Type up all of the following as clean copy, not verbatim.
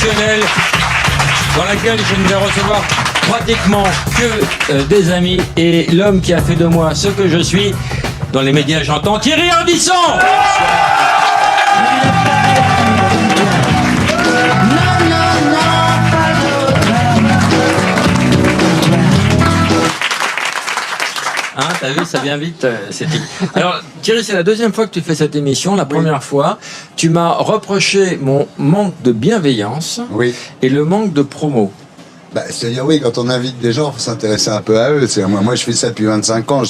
exceptionnelle dans laquelle je ne vais recevoir pratiquement que des amis et l'homme qui a fait de moi ce que je suis. Dans les médias, j'entends Thierry Ardisson. Hein, t'as vu, ça vient vite, c'est vite. Alors, Thierry, c'est la deuxième fois que tu fais cette émission. La première fois, tu m'as reproché mon manque de bienveillance et le manque de promo. Bah, c'est-à-dire, oui, quand on invite des gens, il faut s'intéresser un peu à eux. Moi, je fais ça depuis 25 ans,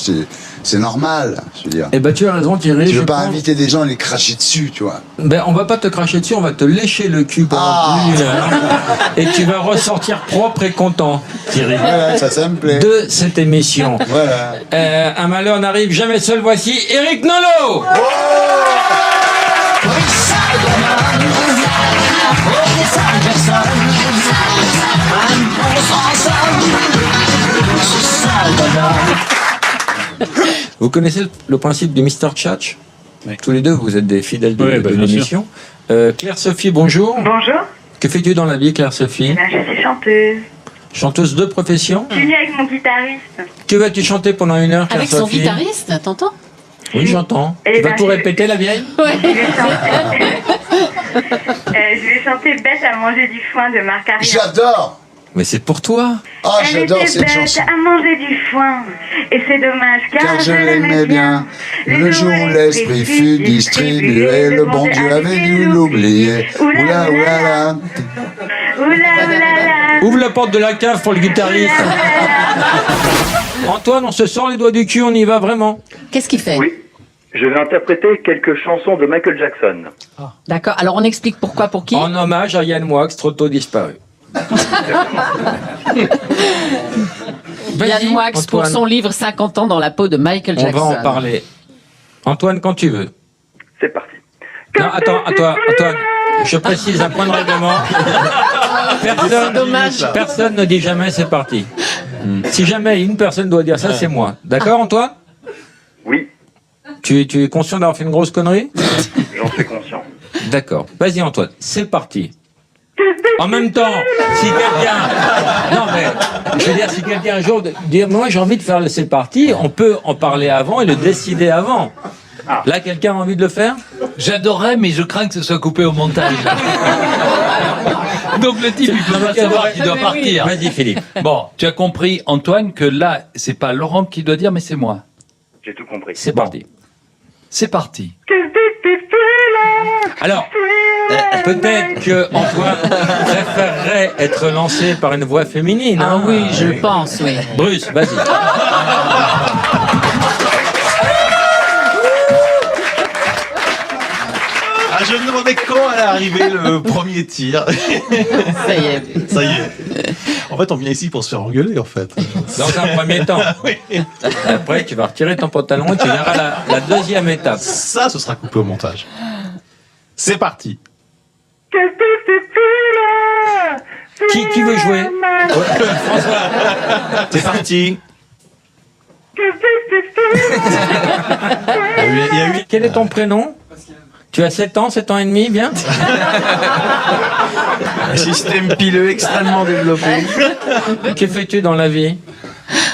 c'est normal, je veux dire. Eh ben, tu as raison, Thierry. Tu veux pas inviter des gens et les cracher dessus, tu vois. Ben, on va pas te cracher dessus, on va te lécher le cul pendant plus d'une heure. Et tu vas ressortir propre et content, Thierry. Voilà, ça me plaît. De cette émission. Voilà. Un malheur n'arrive jamais seul, voici Eric Nolot. Vous connaissez le principe du Mr. Tchatch? Oui. Tous les deux, vous êtes des fidèles de l'émission. Claire-Sophie, bonjour. Bonjour. Que fais-tu dans la vie, Claire-Sophie? Je suis chanteuse. Chanteuse de profession? Je suis venue avec mon guitariste. Que vas-tu chanter pendant une heure, Claire-Sophie? Avec son guitariste, t'entends? Oui, j'entends. Tu vas tout répéter, la vieille? Ouais. Je vais chanter Bête à manger du foin de Marc Arias. J'adore. Mais c'est pour toi. Ah, j'adore cette bête chanson. à manger du foin. Et c'est dommage Car je l'aimais bien. Le jour où l'esprit fut distribué, le bon Dieu avait dû l'oublier. Oula, oula, oula. Ouvre la porte de la cave pour le guitariste. Antoine, on se sort les doigts du cul, on y va vraiment. Qu'est-ce qu'il fait? Oui, je vais interpréter quelques chansons de Michael Jackson. Ah. D'accord, alors on explique pourquoi, pour qui? En hommage à Yann Moix, trop tôt disparu. Yann Moix pour son livre 50 ans dans la peau de Michael Jackson. On va en parler. Antoine, quand tu veux. C'est parti. Non, attends, Antoine, je précise un point de règlement. Personne ne dit jamais c'est parti. Si jamais une personne doit dire ça, c'est moi. D'accord, Antoine? Oui. Tu es conscient d'avoir fait une grosse connerie? J'en suis conscient. D'accord. Vas-y, Antoine, c'est parti. En même temps, si quelqu'un... Non, mais, je veux dire, si quelqu'un un jour dit, moi j'ai envie de faire le c'est parti, on peut en parler avant et le décider avant. Là, quelqu'un a envie de le faire? J'adorerais, mais je crains que ce soit coupé au montage. Donc le type, il peut pas savoir qu'il doit partir. Vas-y, Philippe. Bon, tu as compris, Antoine, que là, c'est pas Laurent qui doit dire, mais c'est moi. J'ai tout compris. C'est parti. C'est parti. Alors, peut-être que Antoine préférerait être lancé par une voix féminine. Ah oui, je pense, oui. Bruce, vas-y. Je me demandais quand allait arriver le premier tir. Ça y est. Ça y est. En fait, on vient ici pour se faire engueuler, en fait. Dans un premier temps. Oui. Après, tu vas retirer ton pantalon et tu verras la deuxième étape. Ça, ce sera coupé au montage. C'est parti. Qui veut jouer? C'est parti. Quel est ton prénom? Tu as 7 ans, 7 ans et demi, bien? Un système pileux extrêmement développé. Que fais-tu dans la vie?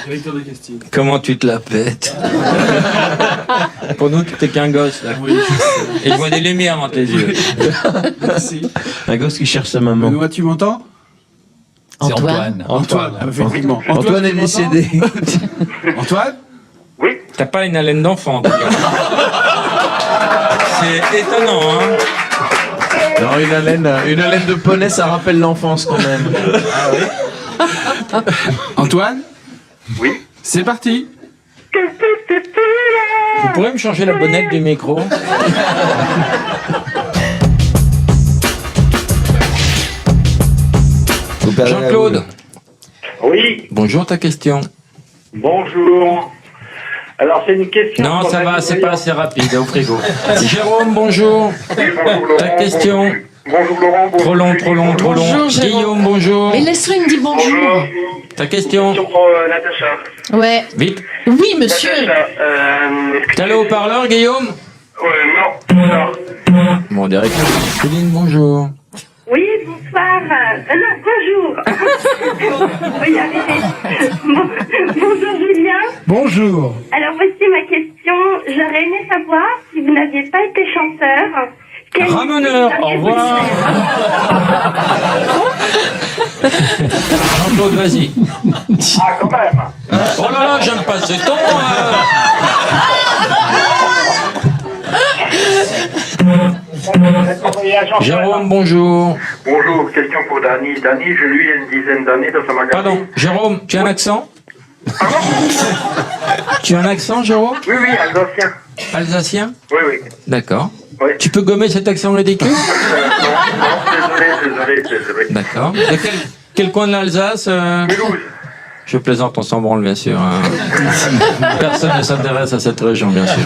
Directeur de casting. Comment tu te la pètes? Pour nous, tu n'es qu'un gosse, là. Oui, je sais. Et je vois des lumières dans tes yeux. Merci. Un gosse qui cherche sa maman. Benoît, tu m'entends? C'est Antoine. Antoine, effectivement. Antoine est tu m'entends décédé. Antoine? Oui. T'as pas une haleine d'enfant, en tout cas. C'est étonnant, hein? Non, une haleine de poney, ça rappelle l'enfance quand même. Ah oui. Antoine? Oui. C'est parti. Vous pourrez me changer la bonnette du micro? Jean-Claude. Oui. Bonjour, ta question. Bonjour. Alors, c'est une question... Non, ça va, c'est pas assez rapide, au frigo. Jérôme, bonjour. Ta question. Bonjour Laurent. Trop long, trop long, trop long. Bonjour, Jérôme. Guillaume, bonjour. Mais laisse-le, il me dit bonjour. Ta question. Question pour Natacha. Ouais. Vite. Oui, monsieur. Natacha, T'as le haut-parleur, Guillaume? non. Bon, Derek. Céline, bonjour. Oui, bonsoir. Non, bonjour. On va y arriver. Bonjour Julien. Bonjour. Alors voici ma question. J'aurais aimé savoir si vous n'aviez pas été chanteur. quel Ramoneur, métier au revoir. Jean-Claude, vas-y. Ah, quand même. Oh là là, j'aime pas ce ton. Jérôme, bonjour. Bonjour, question pour Dany. Dany, je lui ai une dizaine d'années dans sa magazine. Pardon, Jérôme, tu as un accent? Tu as un accent, Jérôme? Oui, oui, alsacien. Alsacien? Oui, oui. D'accord. Oui. Tu peux gommer cet accent ridicule? Non, désolé. D'accord. De quel coin de l'Alsace Mulhouse. Je plaisante, on s'en branle, bien sûr. Hein. Personne ne s'intéresse à cette région, bien sûr.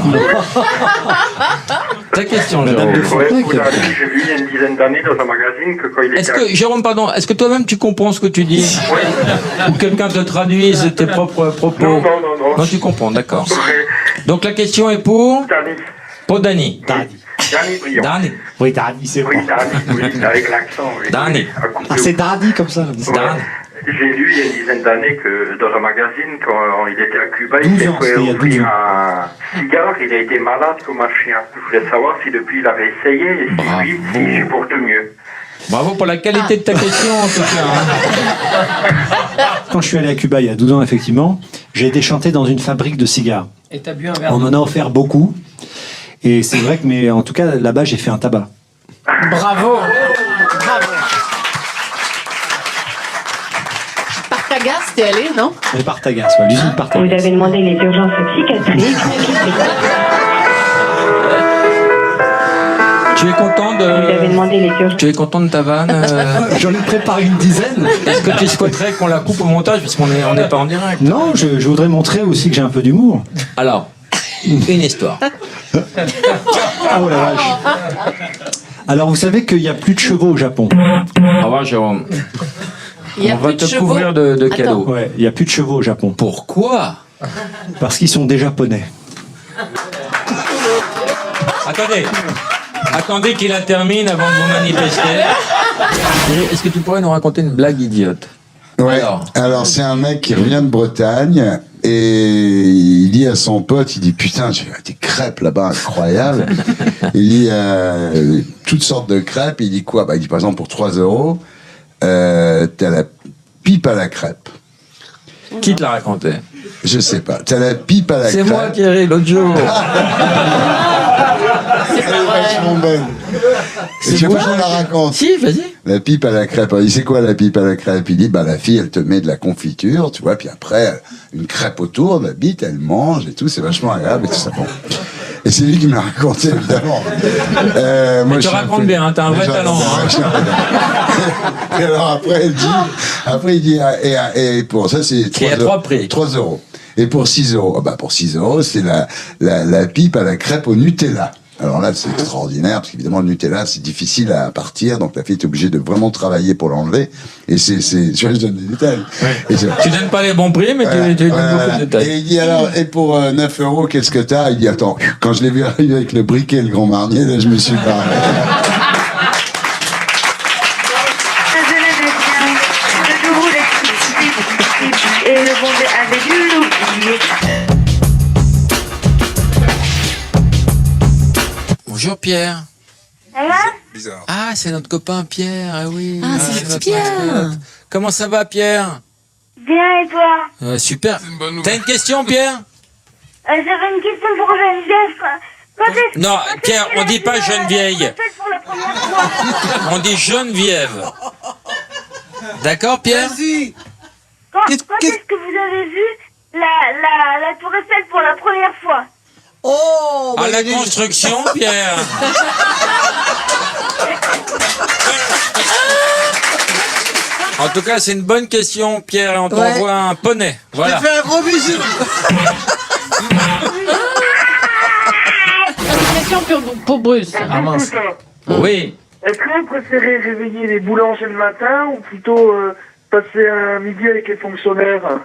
Ta question, Jérôme. Ouais, pour Dany, je lui ai une dizaine d'années dans un magazine que quand il Est-ce était... que, Jérôme, pardon, est-ce que toi-même tu comprends ce que tu dis? Oui. Ou quelqu'un te traduise tes propres propos? Non. Non, tu comprends, d'accord. Ouais. Donc la question est pour Dany. Dany. Dany Briand. Dany. Oui, Dany, c'est Oui, bon. Dany, oui, avec l'accent. Oui. Dany. À couper Ah, c'est Dany comme ça. Ouais. Dany. J'ai lu il y a une dizaine d'années que dans un magazine, quand il était à Cuba, 12 il s'est ans, fait c'était il y a 12 offrir ans. un cigare, il a été malade comme un chien. Je voulais savoir si depuis il avait essayé et si Bravo. oui, s'il supporte mieux. Bravo pour la qualité de ta question, en tout cas. Hein. Quand je suis allé à Cuba il y a 12 ans, effectivement, j'ai été chanter dans une fabrique de cigares. Et t'as bu un verre On d'eau. m'en a offert beaucoup. Et c'est vrai que, mais en tout cas, là-bas, j'ai fait un tabac. Bravo. Partagas, t'es allé, non? Mais Partagas, ouais, l'usine Partagas. Vous avez demandé les urgences psychiatriques. Tu es content Vous avez de... demandé les urgences. Tu es content de ta vanne J'en ai préparé une dizaine. Est-ce que tu souhaiterais qu'on la coupe au montage parce qu'on n'est pas en direct? Non, je voudrais montrer aussi que j'ai un peu d'humour. Alors, une histoire. Ah ouais, la vache. Alors, vous savez qu'il n'y a plus de chevaux au Japon. Au revoir, Jérôme. Il y a On va plus de te chevaux. couvrir de Attends. cadeaux. Ouais, il n'y a plus de chevaux au Japon. Pourquoi? Parce qu'ils sont des japonais. Attendez qu'il la termine avant de vous manifester. Est-ce que tu pourrais nous raconter une blague idiote? Ouais. Alors c'est un mec qui revient de Bretagne et il dit à son pote, il dit putain, j'ai des crêpes là-bas incroyables. Il dit toutes sortes de crêpes. Il dit quoi? Bah il dit par exemple pour 3 €, t'as la pipe à la crêpe. Qui te l'a raconté? Je sais pas. T'as la pipe à la crêpe. C'est moi qui ai ri l'autre jour. C'est pas vrai. Vachement bonne. C'est Je sais beau, pas, je la raconte. Si, vas-y. La pipe à la crêpe. Alors, il dit, c'est quoi la pipe à la crêpe? Il dit, bah, la fille, elle te met de la confiture, tu vois, puis après, une crêpe autour, la bite, elle mange et tout, c'est vachement agréable et tout ça. Bon. Et c'est lui qui me l'a raconté, évidemment. Moi, tu racontes bien, hein, t'as un vrai talent. Et alors après, il dit, et pour ça, c'est 3 à 3 prix. 3 €. Et pour 6 €, bah, pour 6 €, c'est la pipe à la crêpe au Nutella. Alors là, c'est extraordinaire, parce qu'évidemment, le Nutella, c'est difficile à partir, donc la fille est obligée de vraiment travailler pour l'enlever. Et tu vois, je donne des détails. Et Tu donnes pas les bons prix, mais tu donnes beaucoup de détails. Et il dit alors, et pour 9 €, qu'est-ce que t'as? Il dit, attends, quand je l'ai vu arriver avec le briquet et le Grand Marnier, là, je me suis barré. Je l'avais bien. Le jour où l'électricité et le bon Dieu avait dû l'oublier. Bonjour Pierre. Ça va? Bizarre. Ah, c'est notre copain Pierre, ah oui. Ah, c'est notre Pierre. mascotte. Comment ça va Pierre? Bien et toi? Super. T'as une question Pierre? J'avais une question pour Geneviève. Quand est-ce- Non, quand est-ce Pierre, qu'elle on a dit vu pas la Geneviève. Tour Eiffel pour la première fois? On dit Geneviève. D'accord Pierre? Quand est-ce que vous avez vu la Tour Eiffel pour la première fois? À la construction Pierre. En tout cas, c'est une bonne question Pierre, et on t'envoie un poney. Voilà. un gros bisou. Une question pour Bruce. Ah mince. Oui. Est-ce que vous préférez réveiller les boulangers le matin ou plutôt passer un midi avec les fonctionnaires?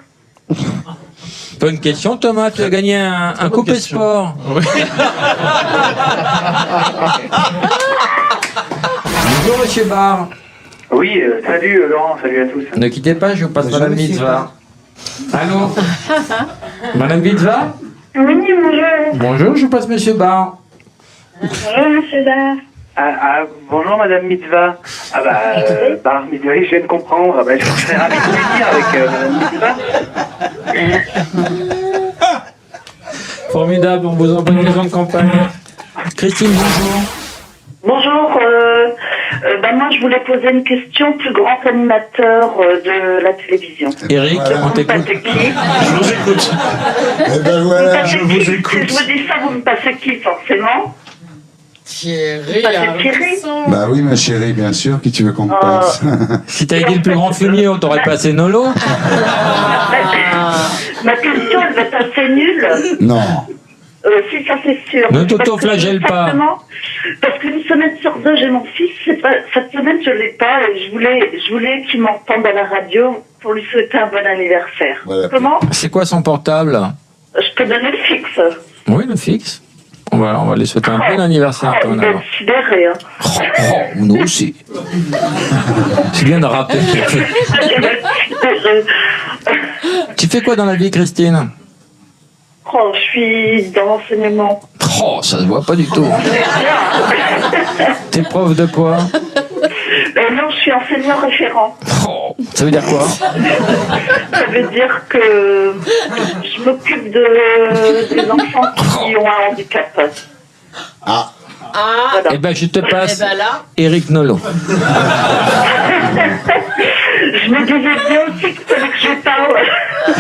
Bonne question Thomas, tu as gagné un coupé question. sport. Bonjour Monsieur Barre. Oui, salut Laurent, salut à tous. Ne quittez pas, je vous passe Madame Mitzvah. Allô Madame Mitzvah? Oui, bonjour. Bonjour, je vous passe Monsieur Bar. Bonjour, monsieur Bar. Bonjour Madame Mitzvah. Bar Mitzvah, je viens de comprendre. Je serais ravi de venir avec Madame Mitzvah. Formidable, on vous envoie une maison de campagne. Christine, bonjour. Bonjour. Moi, je voulais poser une question. Plus grand animateur de la télévision. Eric, on Vous t'écoute. passez qui? Je vous écoute. Eh ben Vous voilà. passez qui? Si je vous dis ça, vous me passez qui, forcément? Thierry, Bah, c'est Thierry. Bah oui, ma chérie, bien sûr, qui tu veux qu'on te passe. Si t'avais dit le plus grand fumier, on t'aurait passé Nolo. Ma question, elle va être assez nulle. Non. Si, ça c'est sûr. Ne t'auto-flagelle pas. Exactement. Parce qu'une semaine sur deux, j'ai mon fils. Cette semaine, je l'ai pas. Et je voulais qu'il m'entende à la radio pour lui souhaiter un bon anniversaire. Voilà. Comment? C'est quoi son portable? Je peux donner le fixe. Oui, le fixe. On va lui souhaiter un bon anniversaire, Oh, toi, il en va avant. être sidéré, hein. Nous aussi. C'est bien de rappeler. Il va être sidéré. Tu fais quoi dans la vie, Christine? Oh, je suis dans l'enseignement. Oh, ça se voit pas du tout. T'es prof de quoi? Non, je suis enseignant référent. Oh, ça veut dire quoi? Ça veut dire que je m'occupe des enfants qui ont un handicap. Ah. Voilà. Eh ben, je te Et passe ben là, Eric Nolo. Je me disais bien aussi que fallait que je parle.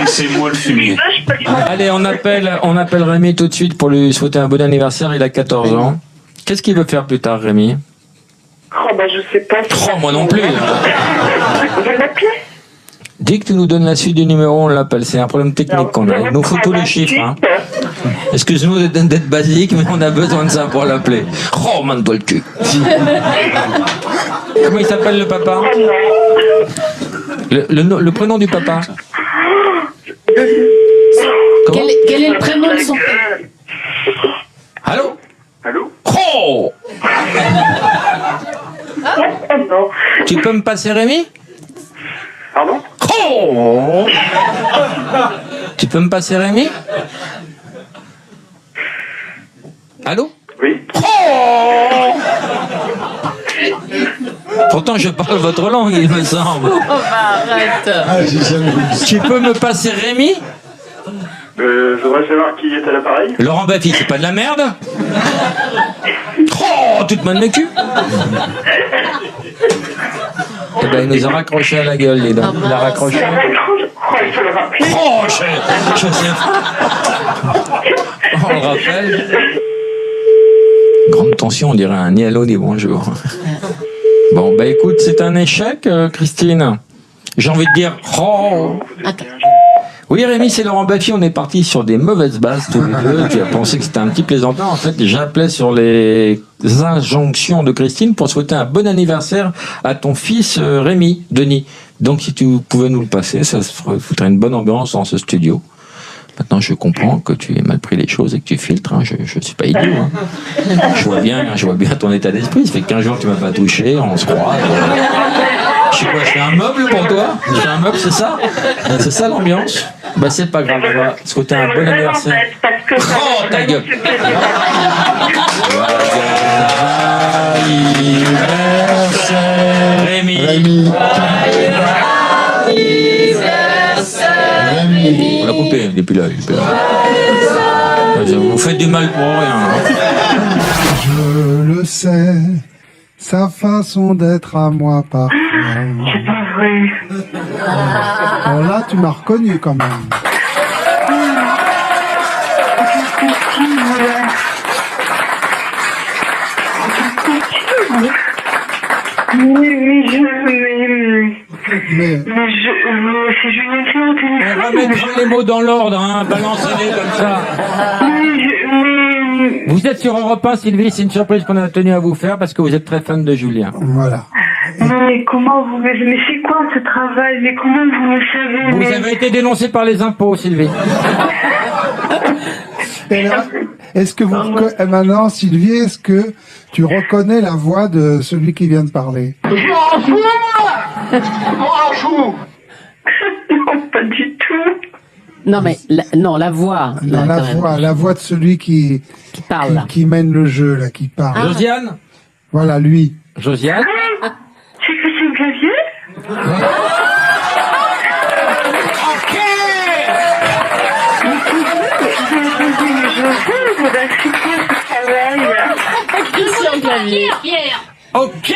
C'est moi le fumier. Je peux lui demander. Allez, on appelle Rémi tout de suite pour lui souhaiter un bon anniversaire. Il a 14 ans. Qu'est-ce qu'il veut faire plus tard, Rémi? Oh, je sais pas. Oh, moi non plus. Vous allez l'appeler? Dès que tu nous donnes la suite du numéro, on l'appelle. C'est un problème technique qu'on a. Il nous faut tous les chiffres. Hein. Excuse-nous d'être basique, mais on a besoin de ça pour l'appeler. Oh, mande-toi le cul. Comment il s'appelle, le papa? Le prénom du papa? Comment? quel est le prénom de son père? Allô? Allô? Oh! Non. Tu peux me passer Rémi? Pardon? Oh! Tu peux me passer Rémi? Allô? Oui. Oh! Pourtant, je parle votre langue, il me semble. Oh, arrête. Ah, j'ai jamais vu. Tu peux me passer Rémi? Je voudrais savoir qui est à l'appareil. Laurent Baffy, c'est pas de la merde? Oh, tu te mannes le cul? Eh ben, il nous a raccroché à la gueule, les dents. Il a raccroché. Oh, il faut le rappeler. Oh, je sais pas. On le rappelle. Grande tension, on dirait un ni allô ni bonjour. Bon, bah écoute, c'est un échec, Christine. J'ai envie de dire, oh. Attends. Oui, Rémi, c'est Laurent Baffy. On est parti sur des mauvaises bases tous les deux. Tu as pensé que c'était un petit plaisantin. En fait, j'appelais sur les injonctions de Christine pour souhaiter un bon anniversaire à ton fils Rémi, Denis. Donc, si tu pouvais nous le passer, ça se foutrait une bonne ambiance dans ce studio. Maintenant, je comprends que tu aies mal pris les choses et que tu filtres. Hein. Je suis pas idiot. Hein. Je vois bien ton état d'esprit. Ça fait 15 jours que tu m'as pas touché. On se croit. Je sais quoi, je fais un meuble pour toi? Je fais un meuble, c'est ça? C'est ça l'ambiance? Bah c'est pas grave, on va souhaiter un bon anniversaire. Oh, ta gueule! Rémi! Rémi. Rémi. On l'a coupé depuis là. Vous faites du mal pour rien. Je le sais, sa façon d'être à moi parfois. C'est pas vrai. Alors là, tu m'as reconnu quand même. Mais c'est Julien qui a au téléphone. On va mettre les mots dans l'ordre, hein. Balancez-les comme ça. Vous êtes sur Europe 1, Sylvie, c'est une surprise qu'on a tenu à vous faire parce que vous êtes très fan de Julien. Voilà. Mais comment vous... Mais c'est quoi ce travail? Mais comment vous le savez? Vous avez été dénoncé par les impôts, Sylvie. Et là, Est-ce que maintenant, Sylvie, est-ce que tu reconnais la voix de celui qui vient de parler? Non, pas du tout. Non, mais la voix. Non, là, quand même, la voix de celui qui parle. là. qui mène le jeu, là, qui parle. Josiane Voilà, lui. Josiane C'est Christine Clavier? Christian Clavier. Ok.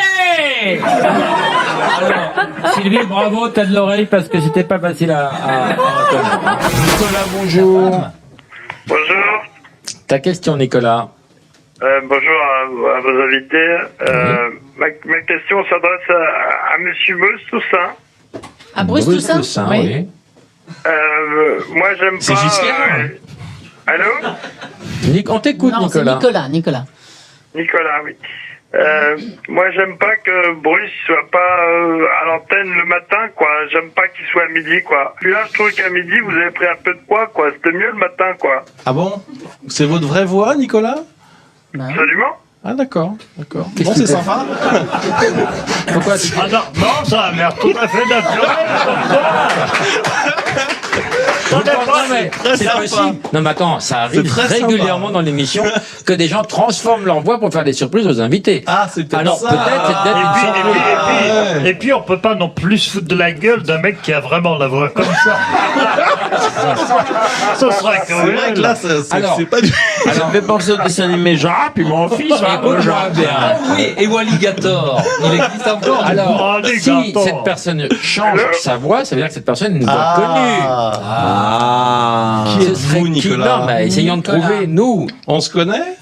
Alors, Sylvie, bravo, t'as de l'oreille parce que c'était pas facile à entendre. Nicolas, bonjour. Bonjour. Ta question, Nicolas. Bonjour à vos invités. Ma question s'adresse à Monsieur Bruce Toussaint. À Bruce Toussaint, oui. Moi, j'aime pas. C'est Giscard. Allô? On t'écoute, Non, c'est Nicolas. Nicolas. Nicolas, oui. Moi, j'aime pas que Bruce soit pas à l'antenne le matin, quoi. J'aime pas qu'il soit à midi, quoi. Puis là, je trouve qu'à midi, vous avez pris un peu de poids, quoi. C'était mieux le matin, quoi. Ah bon? C'est votre vraie voix, Nicolas? Absolument. Ah d'accord. Qu'est-ce Bon, que c'est tu fais sympa. Pourquoi Ah non, ça a l'air tout à fait naturel. Non, mais c'est possible. Non, mais attends, ça arrive très régulièrement sympa. dans l'émission que des gens transforment leur voix pour faire des surprises aux invités. Ah, c'est peut-être Alors ça. peut-être c'est peut-être une surprise. Et puis, on peut pas non plus se foutre de la gueule d'un mec qui a vraiment la voix comme ça. Ce sera C'est vrai que là, Alors, c'est pas du... Ça me fait penser au dessin animé Jean, puis mon fils va écoute-moi bien. Oui, et Walligator. Il existe encore. Alors, Oh, les si gâteaux. cette personne change sa voix, ça veut dire que cette personne est une voix connue. Ah. Qui Ce serait êtes-vous, qui? Nicolas? Non, mais essayons de trouver, nous. On se connaît?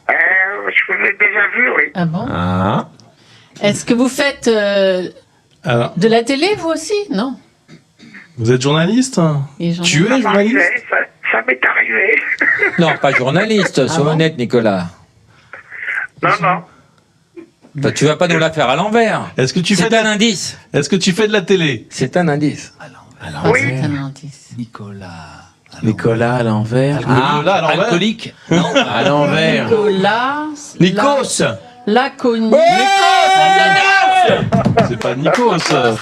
Je vous ai déjà vu, oui. Ah bon? Ah. Est-ce que vous faites Alors, de la télé, vous aussi? Non. vous êtes journaliste? Et j'en ai- Tu es journaliste? Ça m'est arrivé. Non, pas journaliste, sois bon honnête, Nicolas. Non. Bah, tu vas pas nous la faire à l'envers. Est-ce que tu fais C'est de un la... indice. Est-ce que tu fais de la télé? C'est un indice. Ah, c'est un indice. Nicolas à l'envers. Nicolas à l'envers. Alcoolique. Non, à l'envers. Nicolas. Nikos. Laconie. C'est pas Nikos. Nikos.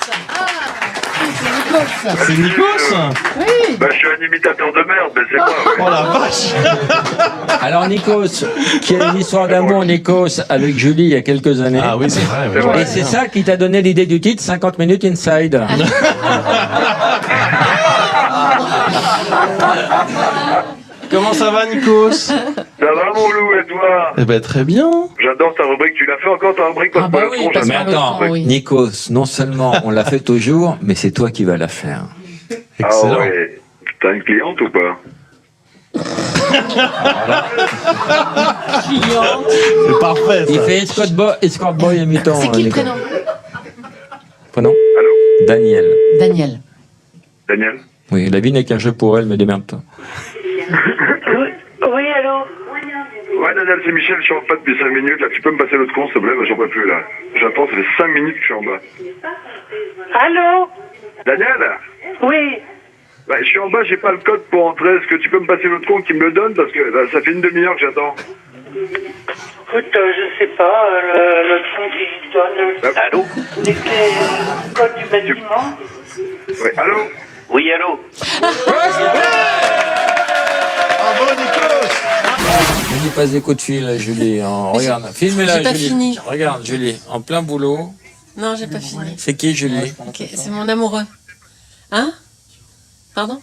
C'est Nikos? Oui. Bah, je suis un imitateur de merde, mais c'est moi, oui. Oh la vache. Alors, Nikos, qui a une histoire d'amour, Nikos, avec Julie il y a quelques années. Ah oui, c'est vrai. C'est vrai. Et c'est ça qui t'a donné l'idée du titre 50 minutes inside. Comment ça va, Nikos? Ça va, mon loup, et toi? Eh ben, très bien. J'adore ta rubrique. Tu l'as fait encore, ta rubrique, Ah bah oui, parce Mais que- attends, oui. Nikos, non seulement on l'a fait toujours, mais c'est toi qui vas la faire. Excellent. Ah ouais. T'as une cliente ou pas? Client. C'est parfait, Il ça. fait escort boy à mi-temps. C'est qui le Nicolas. prénom? Prénom Allô? Daniel. Daniel. Daniel? Oui, la vie n'est qu'un jeu pour elle, mais démerde-toi. Oui, allô? Ouais, Daniel, c'est Michel, je suis en bas depuis 5 minutes, là. Tu peux me passer l'autre con, s'il te plaît? Bah, j'en peux plus, là. J'attends, ça fait 5 minutes que je suis en bas. Allô? Daniel? Oui. Bah, je suis en bas, j'ai pas le code pour entrer. Est-ce que tu peux me passer l'autre con qui me le donne? Parce que là, ça fait une demi-heure que j'attends. Écoute, je sais pas, le fond qui donne. Allô? Les clés, le code du bâtiment. Ouais, allô? Oui, allô? Ne dis pas des coups de fil, Julie. Regarde, filmez-la, j'ai pas Julie. fini. Regarde, Julie, en plein boulot. Non, j'ai pas fini. C'est qui, Julie? Ok, c'est mon amoureux. Hein? Pardon?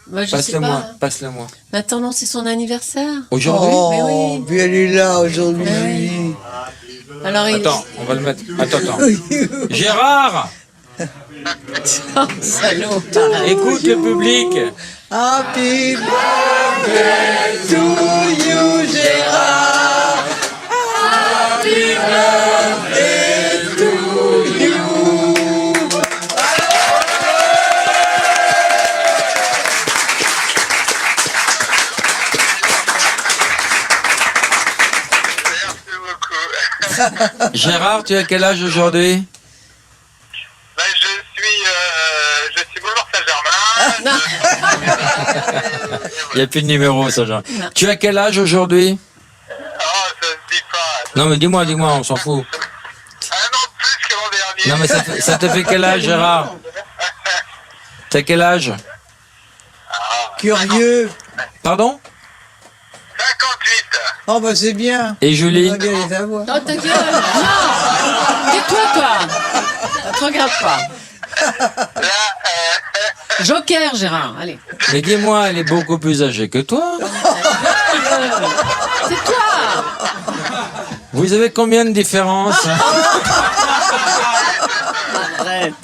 Bah, je sais Passe-le-moi, pas. passe-le-moi. Mais attends, non, c'est son anniversaire. Aujourd'hui Mais oui. Puis elle est là aujourd'hui. Mais oui. Alors, il... Attends, on va le mettre. Attends. Gérard, Oh, salaud. écoute le public. Happy birthday to you, Gérard. Happy birthday to you. Gérard, tu as quel âge aujourd'hui? Ben, je suis boulevard Saint-Germain. Il n'y a plus de numéro, ça, Jean. Tu as quel âge aujourd'hui? Non, mais dis-moi, on s'en fout. Non, mais ça te fait quel âge, Gérard? T'as quel âge? Curieux. Pardon? Oh, bah c'est bien. Et Julie? On va bien les avoir. Non, ta gueule. Non. Tais-toi, toi. Ne te regarde pas. Joker, Gérard, allez. Mais dis-moi, elle est beaucoup plus âgée que toi. C'est toi. Vous avez combien de différence? Arrête.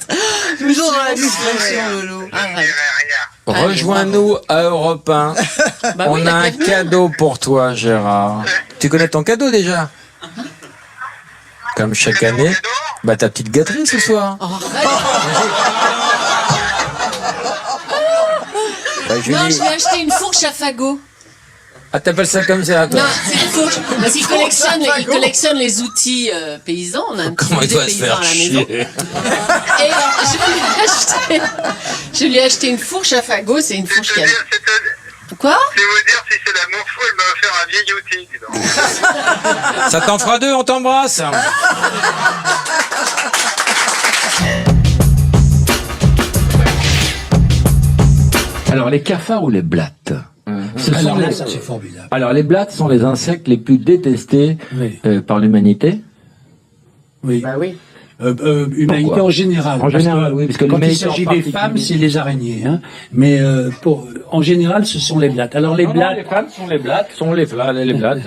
Toujours dans la discrétion, Lolo. Arrête. Rejoins-nous à Europe 1. Bah oui, On a un prévenu. cadeau pour toi, Gérard. Tu connais ton cadeau déjà? Comme chaque année. Bah ta petite gâterie ce soir. Oh, arrête. Bah, Julie. Non, je vais acheter une fourche à fagots. Ah, t'appelles ça comme ça, toi? Non, c'est une fourche. Parce qu'il collectionne les outils paysans. On a un petit Comment il musée doit se paysan faire à la maison. chier? Et je lui ai acheté une fourche à fagots. C'est une fourche qui a... Quoi? Je vais vous dire, si c'est la mon fou, elle m'a offert un vieil outil, dis donc. Ça t'en fera deux, on t'embrasse. Alors, les cafards ou les blattes? Alors là, ça c'est formidable. Alors, les blattes sont les insectes les plus détestés Oui. par l'humanité. Oui. Bah oui. Humanité Pourquoi? en général. En général, oui, parce que quand il l'humanité s'agit en des particulier. femmes, c'est les araignées. Hein. Mais en général, ce sont les blattes. Alors les blattes, les femmes sont les blattes. Les blattes.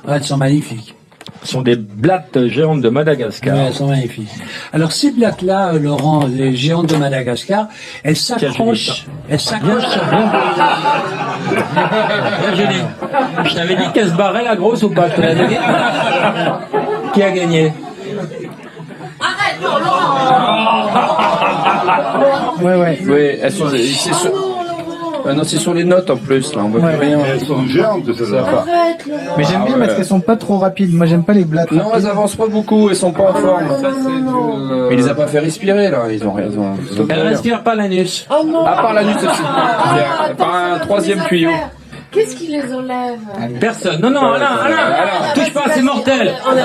elles sont magnifiques. sont des blattes géantes de Madagascar. Ouais, elles sont magnifiques. Alors ces blattes-là, Laurent, les géantes de Madagascar, elles s'accrochent. Elles s'accrochent sur Je t'avais dit qu'elle se barrait la grosse ou pas? Je te l'avais dit. Qui a gagné? Arrête, non, Laurent. Ouais. Oui, elles sont. C'est sur... non, c'est sur les notes en plus, là, on voit plus rien. Elles sont géantes, celles-là. Arrête, Laurent. Mais j'aime bien parce qu'elles sont pas trop rapides. Moi, j'aime pas les blattes. Non, elles avancent pas beaucoup, elles sont pas en forme. Mais il les a pas fait respirer, là, ils ont raison. Elle respire pas l'anus. Oh non. À part l'anus aussi. Par un troisième tuyau. Qu'est-ce qui les enlève? Personne. Non, Alain, touche pas, c'est mortel. Ça va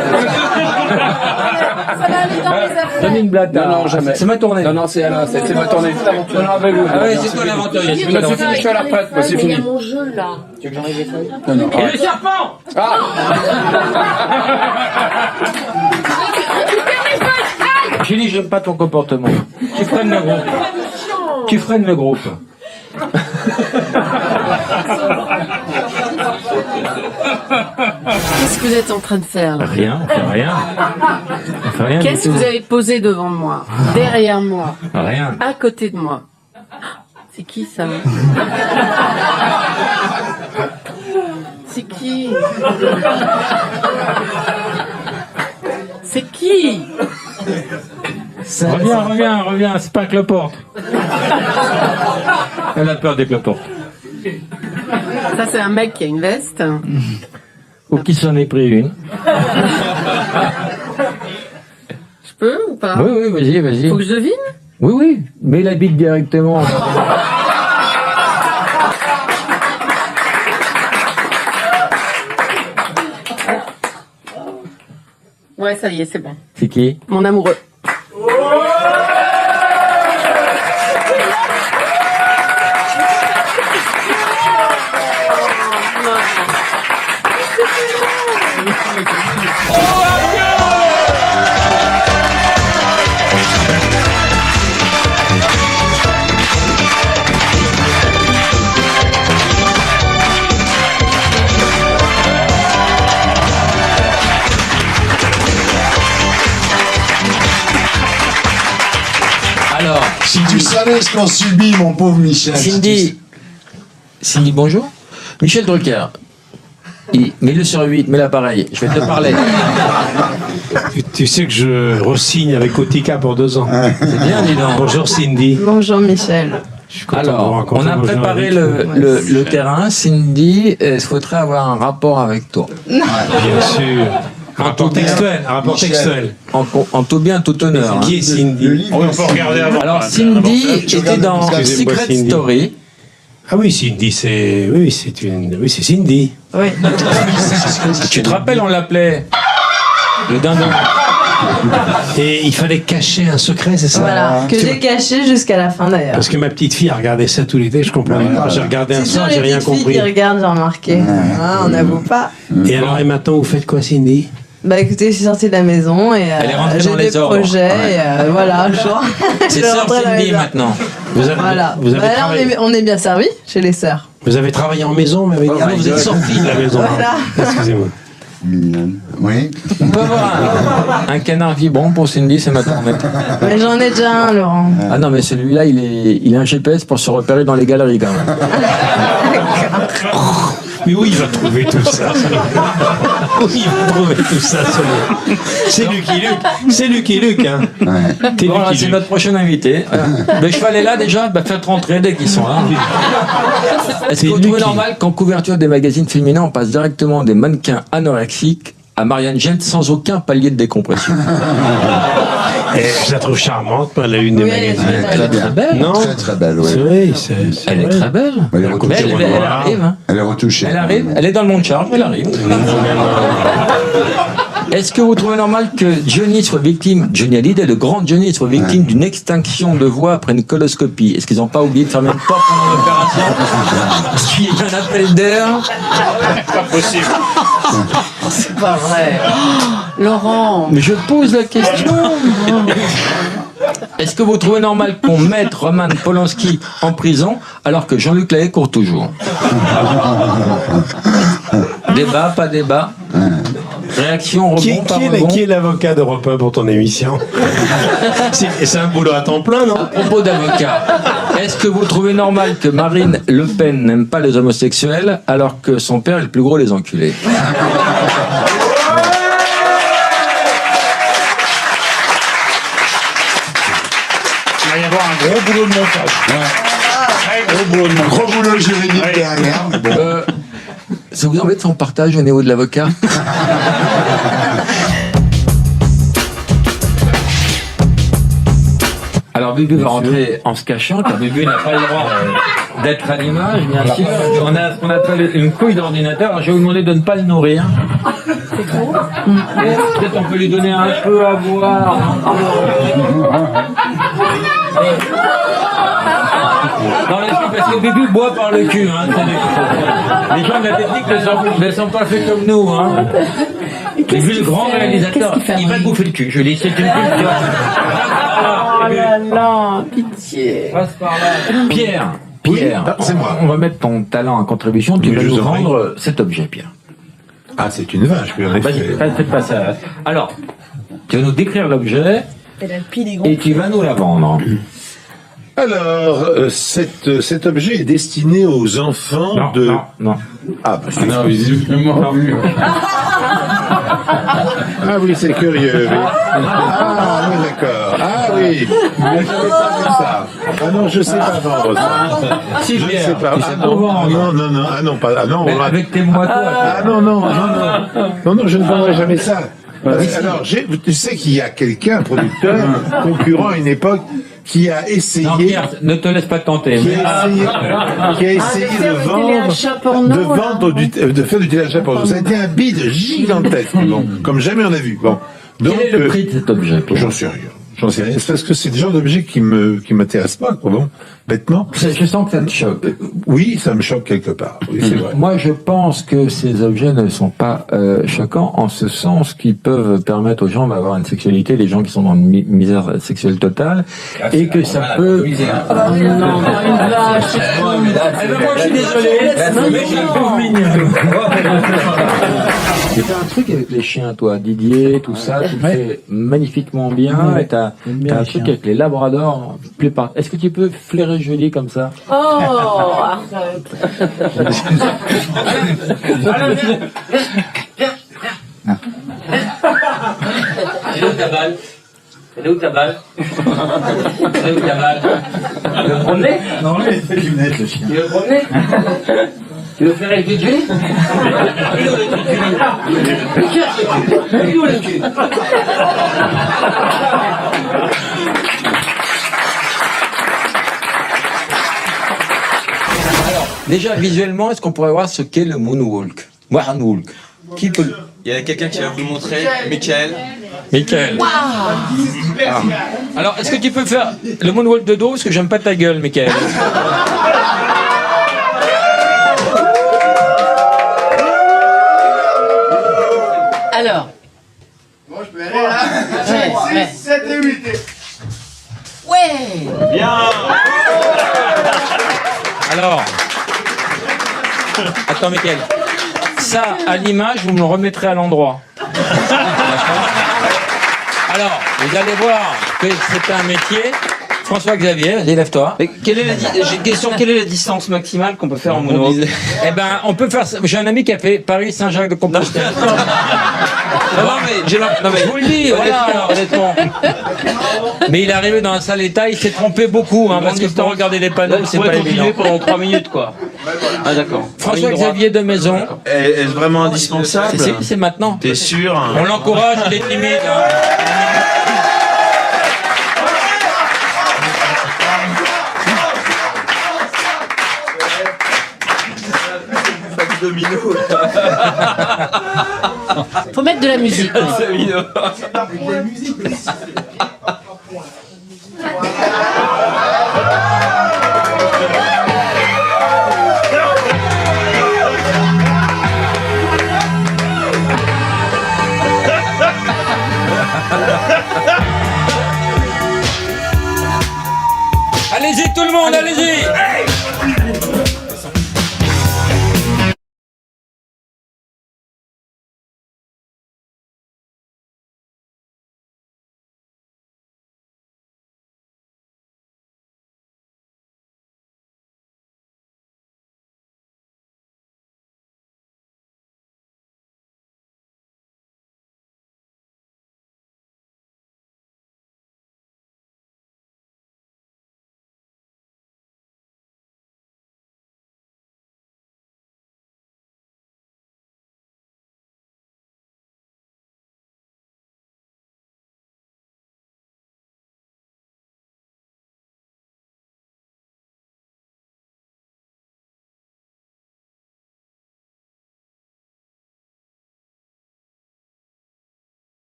aller dans les affaires. Donne une blague. Non, jamais. C'est ma tournée. Non, c'est Alain, c'est ma tournée. Non, avec vous. Ah ouais, c'est toi l'aventurier. C'est fini, je suis à la retraite, moi, c'est Il y fini. a mon jeu, là. Tu veux que j'enlève les feuilles? Non. Et le serpent! Julie, j'aime pas ton comportement. Tu freines le groupe. Tu freines le groupe. Qu'est-ce que vous êtes en train de faire, là? Rien, on fait rien. On fait rien. Qu'est-ce que vous avez posé devant moi? Derrière moi? Rien. À côté de moi? C'est qui, ça? C'est qui? C'est qui? Reviens, c'est pas cloporte. Elle a peur des cloportes. Ça, c'est un mec qui a une veste. Ou qui s'en est pris une. Je peux ou pas? Oui, vas-y. Faut que je devine? Oui, mais il habite directement. Ouais, ça y est, c'est bon. C'est qui? Mon amoureux. Alors, Si tu savais ce qu'on subit, mon pauvre Michel. Cindy, bonjour. Michel Drucker. Mets-le sur 8, mets l'appareil. Je vais te parler. Tu sais que je re-signe avec Otika pour 2 ans. C'est bien, dis donc. Bonjour Cindy. Bonjour Michel. Alors, on a préparé le terrain. Cindy, il faudrait avoir un rapport avec toi. Bien sûr. Un rapport textuel. En tout bien, tout honneur. Qui est Cindy? Alors, Cindy était dans Secret Story. Ah oui, Cindy, c'est... Oui, c'est une... Oui, c'est Cindy. Oui. Tu te rappelles, on l'appelait le dindon. Et il fallait cacher un secret, c'est ça? Voilà, que j'ai caché jusqu'à la fin d'ailleurs. Parce que ma petite fille a regardé ça tout l'été, je comprenais pas. J'ai regardé un C'est soir, sur j'ai les rien petites filles compris. qui regardent, j'ai remarqué. Ah, on n'avoue pas. Et alors, et maintenant, vous faites quoi, Cindy? Bah écoutez, je suis sortie de la maison et Elle est rentrée j'ai dans des les ordres. projets et voilà, genre. C'est je suis sœur rentrée dans les Cindy ordres. maintenant. Voilà. vous avez Bah, là, travaillé, on est bien servi chez les sœurs. vous avez travaillé en maison, mais avec... Oh Ah, my vous êtes God. sorti de la maison. Voilà. Excusez-moi. Mignonne. Oui. On peut avoir un canard vibrant pour Cindy, c'est maintenant. Mais j'en ai déjà un, Laurent. Ah non, mais celui-là, il a un GPS pour se repérer dans les galeries quand même. Mais où il va trouver tout ça? Où il va trouver tout ça, celui-là? C'est Lucky Luke. C'est Lucky Luke, hein. Ouais. T'es Voilà, Lucky c'est Luke. notre prochain invité. Le cheval est là déjà, bah faites rentrer dès qu'ils sont là. Est-ce que vous trouvez normal qu'en couverture des magazines féminins, on passe directement des mannequins anorexiques à Marianne Gent sans aucun palier de décompression? Et je la trouve charmante, moi, la une des Oui, elle est magazines. très Très bien. Très belle. Non, Très très belle, c'est oui. vrai, c'est Elle est vrai. très belle. Elle est Mais retouchée. elle arrive. Hein. Elle est retouchée. Elle arrive. Elle est dans le monde charge, elle arrive. Est-ce que vous trouvez normal que Johnny soit victime, Johnny Hallyday, le grand Johnny, soit victime d'une extinction de voix après une coloscopie? Est-ce qu'ils n'ont pas oublié de fermer une porte pendant l'opération? Est-ce qu'il y a un appel d'air? Pas possible. C'est pas vrai. Laurent. Mais je pose la question. Est-ce que vous trouvez normal qu'on mette Roman Polanski en prison alors que Jean-Luc Lahaye court toujours? Débat, pas débat. Réaction, rebond, pas rebond. Qui est l'avocat d'Europe 1 pour ton émission? C'est un boulot à temps plein, non? À propos d'avocat, est-ce que vous trouvez normal que Marine Le Pen n'aime pas les homosexuels alors que son père est le plus gros des enculés? Il va y avoir un gros boulot de montage. Très gros boulot de montage. Gros boulot juridique Ouais. derrière. mais bon. Ça vous embête son partage au niveau de l'avocat? Alors Bubu va rentrer en se cachant, car Bubu n'a pas le droit d'être à l'image, bien sûr. On a ce qu'on appelle une couille d'ordinateur. Alors je vais vous demander de ne pas le nourrir. Peut-être on peut lui donner un peu à boire. Non, parce que Bubu boit par le cul. Hein, les gens de la technique ne sont pas faits comme nous. Hein. J'ai vu le grand réalisateur, il va te bouffer le cul. Je lui dis, c'est une culture. Oh là là, pitié. Passe par là. Pierre, c'est moi. on va mettre ton talent en contribution. Tu Oui, vas je nous vous en prie. vendre cet objet, Pierre. Ah, c'est une vache, oui, en Vas-y, effet. faites pas ça. Alors, tu vas nous décrire l'objet Elle a le pied des gros. et tu vas nous la vendre. Alors, cet objet est destiné aux enfants Non, de... non. Ah, bah, non, visiblement. Ah oui, c'est curieux. Oui. Ah oui, d'accord. Ah oui. Mais j'avais pas vu ça. Ah non, je sais pas vendre ça. Si, Je ne Pierre, sais pas. tu sais Ah pas non, vendre. non. Ah non, pas. Ah non, Mais on va- avec tes motos. Ah non, non, je ne vendrai jamais ça. Alors, tu sais qu'il y a quelqu'un, un producteur, concurrent à une époque, qui a essayé, Non, Pierre, ne te laisse pas tenter. qui a essayé de faire du téléachat pour nous. Ça a été un bide gigantesque, bon, comme jamais on a vu. Bon. Donc, Quel est le prix de cet objet, Pierre? j'en sais rien. J'en sais rien. C'est parce que c'est le genre d'objet qui m'intéresse pas, quoi, bon, bêtement. Je sens que ça te choque. Oui, ça me choque quelque part. Oui, c'est vrai. Moi, je pense que ces objets ne sont pas choquants en ce sens qu'ils peuvent permettre aux gens d'avoir une sexualité, les gens qui sont dans une misère sexuelle totale, et que ça peut... Oh non, une vache. Moi, je suis désolé, mais je trouve mignon. Tu fais un truc avec les chiens, toi, Didier, tout ça, tu le fais magnifiquement bien, et t'as un truc avec les labradors. Est-ce que tu peux flairer Julie comme ça? Oh, arrête. Elle est où ta balle? Elle est où ta balle? Elle est où ta balle? Tu veux promener? Non, il fait du net, le chien. Tu veux promener? Tu veux faire avec le Julie? Il est où le cul de Julie? Il est où le cul? Alors, Déjà, visuellement, est-ce qu'on pourrait voir ce qu'est le moonwalk? Moonwalk. Qui peut... Il y a quelqu'un qui va vous le montrer, Michael. Michael. Ah. Alors, est-ce que tu peux faire le moonwalk de dos? Parce que j'aime pas ta gueule, Michael. Alors. Bon, je peux aller là. 6, 7 et 8. Ouais. Bien. Alors. Attends, Michael. Ça, à l'image, vous me le remettrez à l'endroit. Alors, vous allez voir que c'est un métier. François-Xavier, vas-y, lève-toi. J'ai une question, quelle est la distance maximale qu'on peut faire en moonwalk? Eh ben, on peut faire ça. J'ai un ami qui a fait Paris-Saint-Jacques-de-Compostelle. Je vous le dis, voilà, honnêtement. Mais il est arrivé dans la salle d'état, il s'est trompé beaucoup, hein, parce que pour regarder les panneaux, c'est pas évident. pendant 3 minutes, quoi. Ah, d'accord. François-Xavier de Maison. Est-ce vraiment indispensable? C'est maintenant. T'es sûr? On l'encourage, il est timide. Hein. Domino. Faut mettre de la musique. Allez-y tout le monde, allez-y.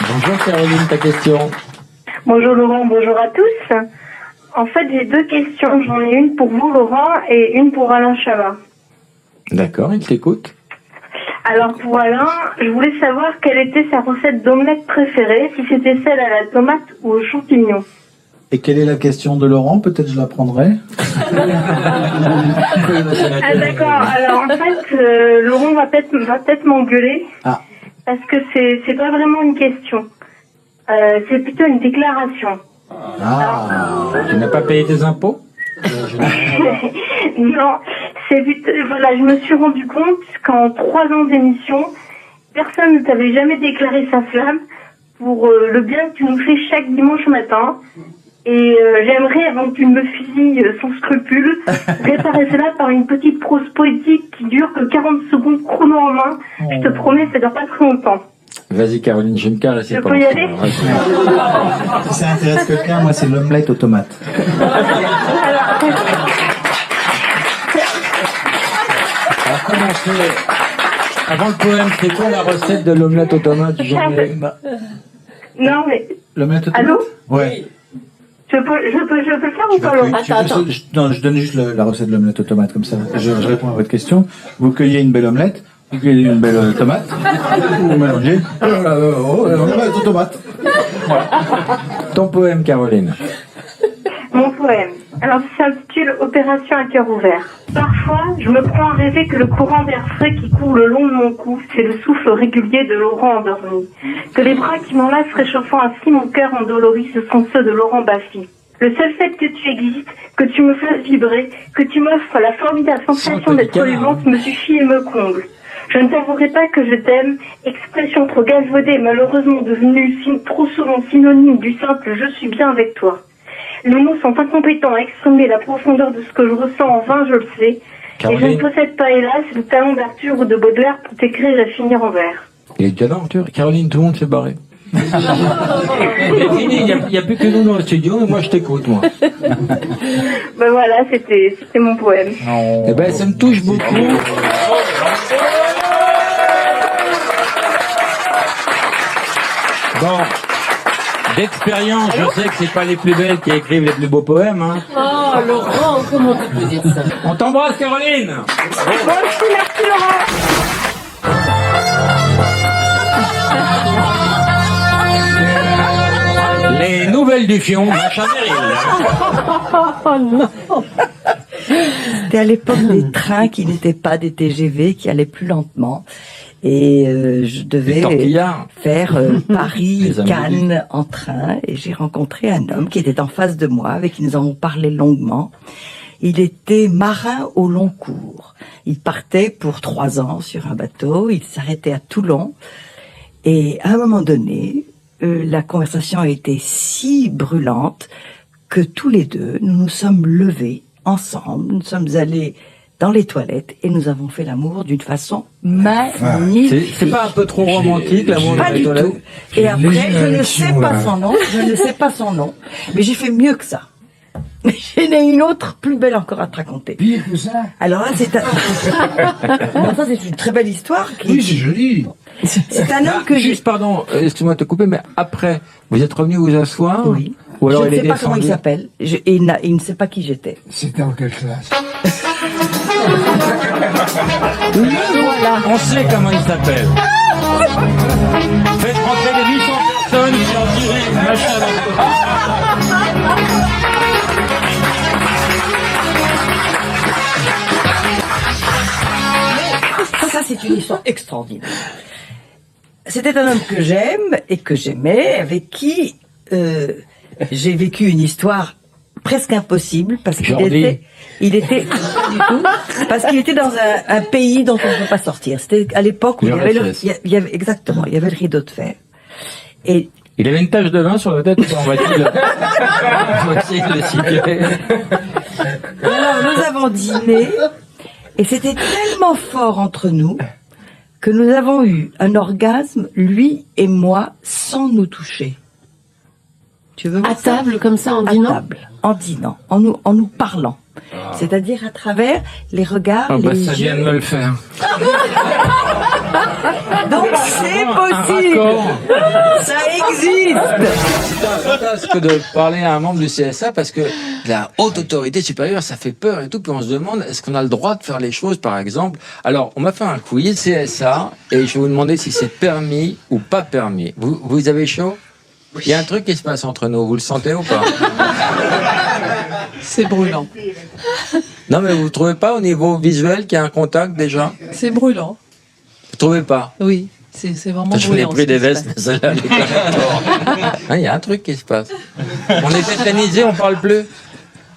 Bonjour Caroline, ta question. Bonjour Laurent, bonjour à tous. En fait, j'ai deux questions. J'en ai une pour vous Laurent et une pour Alain Chabat. D'accord, il t'écoute. Alors pour Alain, je voulais savoir quelle était sa recette d'omelette préférée, si c'était celle à la tomate ou aux champignons. Et quelle est la question de Laurent? Peut-être je la prendrai. Ah d'accord, alors en fait, Laurent va peut-être m'engueuler. Ah. Parce que c'est pas vraiment une question. C'est plutôt une déclaration. Ah, tu n'as pas payé tes impôts? Non, c'est plutôt, voilà, je me suis rendu compte qu'en 3 ans d'émission, personne ne t'avait jamais déclaré sa flamme pour le bien que tu nous fais chaque dimanche matin. Et j'aimerais, avant que tu me fusilles sans scrupule, réparer cela par une petite prose poétique qui dure que 40 secondes chrono en main. Je te promets, ça dure pas très longtemps. Vas-y Caroline, je vais me caresser. Je peux y aller? Si ça intéresse quelqu'un, moi c'est l'omelette aux tomates. Alors commencer. Avant le poème, c'est quoi la recette de l'omelette aux tomates? Non mais... L'omelette aux tomates? Allô? Ouais. Je peux le faire ou pas, Laurent? Attends. Non, je donne juste la recette de l'omelette aux tomates, comme ça. Je réponds à votre question. Vous cueillez une belle omelette, vous cueillez une belle tomate, vous mélangez, omelette aux tomates. Voilà. Ton poème, Caroline. Mon poème. Alors, ça s'intitule Opération à cœur ouvert. Parfois, je me prends à rêver que le courant d'air frais qui court le long de mon cou, c'est le souffle régulier de Laurent endormi. Que les bras qui m'enlacent réchauffant ainsi mon cœur endolori, ce sont ceux de Laurent Baffy. Le seul fait que tu existes, que tu me fasses vibrer, que tu m'offres la formidable sensation d'être vivante me suffit et me comble. Je ne t'avouerai pas que je t'aime, expression trop galvaudée, malheureusement devenue trop souvent synonyme du simple « je suis bien avec toi ». Les mots sont incompétents à exprimer la profondeur de ce que je ressens, en vain je le sais. Caroline. Et je ne possède pas, hélas, le talent d'Arthur ou de Baudelaire pour t'écrire et finir en vers. Il est déjà là, Arthur. Caroline, tout le monde s'est barré. C'est fini, il n'y a plus que nous dans le studio, mais moi je t'écoute, moi. Ben voilà, c'était mon poème. Eh ben, ça me touche beaucoup. Bon, d'expérience, je sais que c'est pas les plus belles qui écrivent les plus beaux poèmes. Hein. Oh, Laurent, comment tu peux dire ça? On t'embrasse, Caroline. Merci Laurent. Les nouvelles du fion, machin Oh non. C'était à l'époque des trains qui n'étaient pas des TGV, qui allaient plus lentement. Et je devais faire Paris-Cannes en train. Et j'ai rencontré un homme qui était en face de moi, avec qui nous avons parlé longuement. Il était marin au long cours. Il partait pour 3 ans sur un bateau. Il s'arrêtait à Toulon. Et à un moment donné, la conversation a été si brûlante que tous les deux, nous nous sommes levés ensemble, nous sommes allés dans les toilettes et nous avons fait l'amour d'une façon magnifique. C'est pas un peu trop romantique, l'amour dans les toilettes? Et après, je ne sais pas son nom, mais j'ai fait mieux que ça. J'en ai une autre plus belle encore à te raconter. Pire que ça. Alors là, non, ça c'est une très belle histoire. Oui, c'est joli. C'est un homme que Juste, pardon, excuse-moi de te couper, mais après, vous êtes revenu vous asseoir? Oui. Ou alors je ne il sais est pas comment il descendu? s'appelle. Et il ne sait pas qui j'étais. C'était en quelle classe? Voilà. On sait comment il s'appelle. Faites rentrer les 800 personnes qui ont tiré une machine à laver. Ça, c'est une histoire extraordinaire. C'était un homme que j'aime et que j'aimais, avec qui j'ai vécu une histoire presque impossible parce qu'il était pas du tout, parce qu'il était dans un pays dont on ne peut pas sortir. C'était à l'époque où il y avait il y avait le rideau de fer. Et il avait une tache de vin sur la tête, on va essayer de le situer. Alors, nous avons dîné, et c'était tellement fort entre nous que nous avons eu un orgasme, lui et moi, sans nous toucher. Tu veux voir À table, comme ça, en À dînant? table, en dînant, en nous parlant. C'est-à-dire à travers les regards, Ah bah les ça yeux. vient de me le faire. Donc c'est possible. Ça existe. C'est un fantasme de parler à un membre du CSA parce que la haute autorité supérieure, ça fait peur et tout. Puis on se demande, est-ce qu'on a le droit de faire les choses, par exemple? Alors, on m'a fait un quiz CSA et je vais vous demander si c'est permis ou pas permis. Vous avez chaud? Il y a un truc qui se passe entre nous, vous le sentez ou pas? C'est brûlant. Non, mais vous trouvez pas au niveau visuel qu'il y a un contact déjà? C'est brûlant. Vous trouvez pas? Oui, c'est vraiment Je l'ai brûlant. pris des vestes, mais celle-là, elle est quand même tort. Il y a un truc qui se passe. On est tétanisé, on parle plus.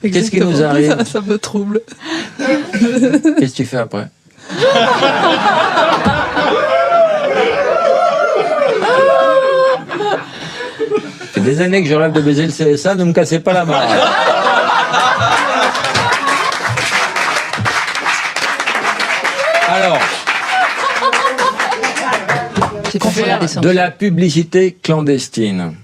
Qu'est-ce qui nous arrive? Ça me trouble. Qu'est-ce que tu fais après? Ça fait des années que je rêve de baiser le CSA, ne me cassez pas la barre. Alors, faire de la publicité clandestine.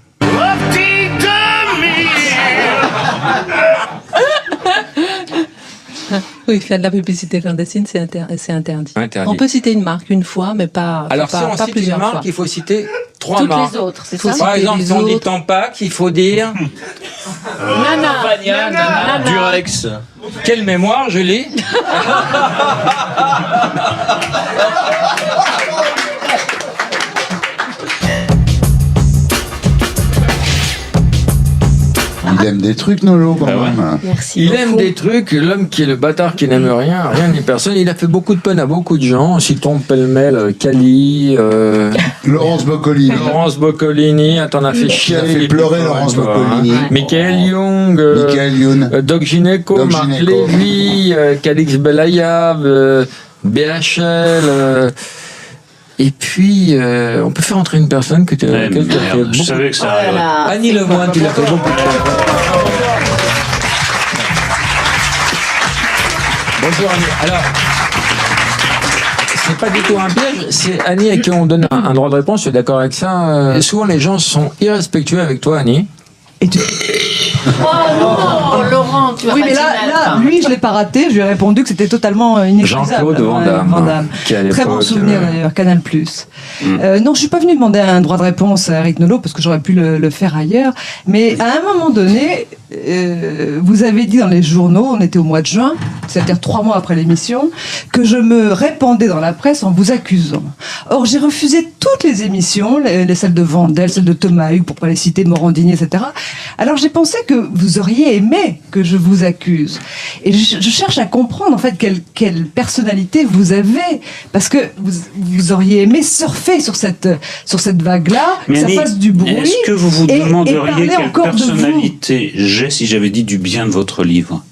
Oui, faire de la publicité clandestine, c'est interdit. Interdit. On peut citer une marque une fois, mais pas, Alors, pas, si on pas cite plusieurs une marque, fois. il faut citer 3 Toutes marques. les autres, c'est Faut ça? Par exemple, Les si on dit autres. Tampax, il faut dire... Nana. Durex. Quelle mémoire, Julie? Il aime des trucs, Nolo, quand même. Merci. Il aime des trucs, l'homme qui est le bâtard qui n'aime rien, rien ni personne. Il a fait beaucoup de peine à beaucoup de gens. Citons pêle-mêle Cali, Laurence Boccolini. Laurence Boccolini, t'en as fait chier. Il a fait pleurer Laurence Boccolini. Michael Young, Michael Youn. Doc Gineco, Doc Marc Gineco. Lévy, Calix Belaïa, BHL. Et puis, on peut faire entrer une personne que tu as fait beaucoup. Je savais que ça arriverait. Annie Lemoine, tu l'as fait beaucoup. Bonjour Annie. Alors, c'est pas du tout un piège, c'est Annie à qui on donne un droit de réponse, tu es d'accord avec ça? Souvent les gens sont irrespectueux avec toi, Annie. Oh Laurent, tu vas Oui, pas mais là, lui, je l'ai pas raté. Je lui ai répondu que c'était totalement inexcusable. Jean-Claude Van Damme, qui à Très bon l'époque, souvenir d'ailleurs, Canal+. Non, je suis pas venu demander un droit de réponse à Eric Nolot parce que j'aurais pu le faire ailleurs. Mais à un moment donné, vous avez dit dans les journaux, on était au mois de juin, c'est-à-dire 3 mois après l'émission, que je me répandais dans la presse en vous accusant. Or, j'ai refusé toutes les émissions, celles de Vandel, celles de Thomas Hugues, pour pas les citer, Morandini, etc. Alors, j'ai pensé que vous auriez aimé que je vous accuse. Et je cherche à comprendre, en fait, quelle personnalité vous avez. Parce que vous auriez aimé surfer sur cette vague-là, que ça Annie, fasse du bruit. est-ce que vous vous et demanderiez parler quelle encore de vous. personnalité j'ai si j'avais dit du bien de votre livre?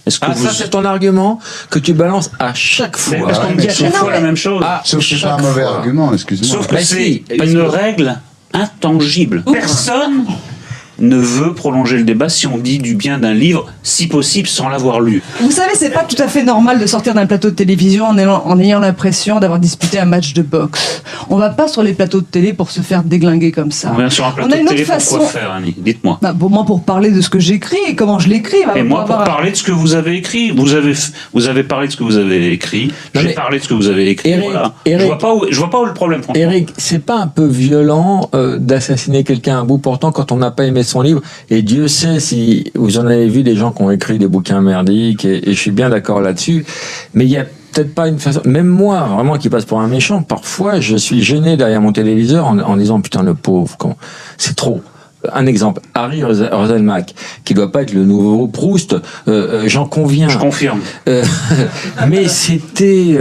Est-ce que Ah, ça c'est ton argument que tu balances à chaque fois. Mais parce qu'on me dit à chaque fois la même chose. Sauf que c'est pas un mauvais argument, excuse-moi. Sauf que Bah, c'est si, une règle intangible. Personne ne veut prolonger le débat si on dit du bien d'un livre, si possible sans l'avoir lu. Vous savez, c'est pas tout à fait normal de sortir d'un plateau de télévision en ayant l'impression d'avoir disputé un match de boxe. On va pas sur les plateaux de télé pour se faire déglinguer comme ça. On vient sur un plateau a une de autre télé, façon. pourquoi faire, Annie? Dites-moi. Bah, pour moi, pour parler de ce que j'écris et comment je l'écris. Et moi, pour parler de ce que vous avez écrit. Vous avez parlé de ce que vous avez écrit. J'ai parlé de ce que vous avez écrit. Eric, voilà. Eric, je vois pas où est le problème, franchement. Eric, c'est pas un peu violent d'assassiner quelqu'un à bout portant quand on n'a pas aimé son livre? Et Dieu sait si vous en avez vu des gens qui ont écrit des bouquins merdiques, et je suis bien d'accord là-dessus, mais il y a peut-être pas une façon, même moi, vraiment, qui passe pour un méchant, parfois je suis gêné derrière mon téléviseur en disant putain le pauvre, c'est trop. Un exemple, Harry Roselmack, qui doit pas être le nouveau Proust, j'en conviens. Je confirme. Mais c'était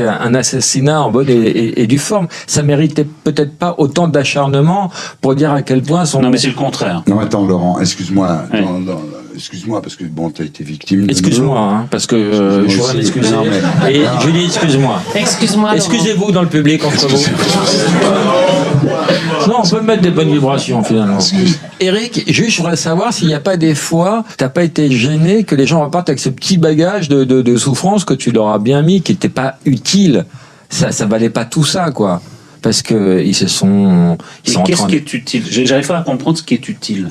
un assassinat en bonne et due forme. Ça méritait peut-être pas autant d'acharnement pour dire à quel point son... Non, mais c'est le contraire. Non, attends, Laurent, excuse-moi. Ouais. Excuse-moi, parce que bon, t'as été victime de... Excuse-moi, hein, parce que je voudrais m'excuser. Non, mais- Et Julie, excuse-moi. Excuse-moi. Laurent. Excusez-vous dans le public entre vous. Non, on peut mettre des bonnes vibrations finalement. Eric, juste je voudrais savoir s'il n'y a pas des fois, t'as pas été gêné que les gens repartent avec ce petit bagage de souffrance que tu leur as bien mis, qui n'était pas utile. Ça valait pas tout ça, quoi. Parce que ils sont Qu'est-ce qui est utile? J'arrive pas à comprendre ce qui est utile.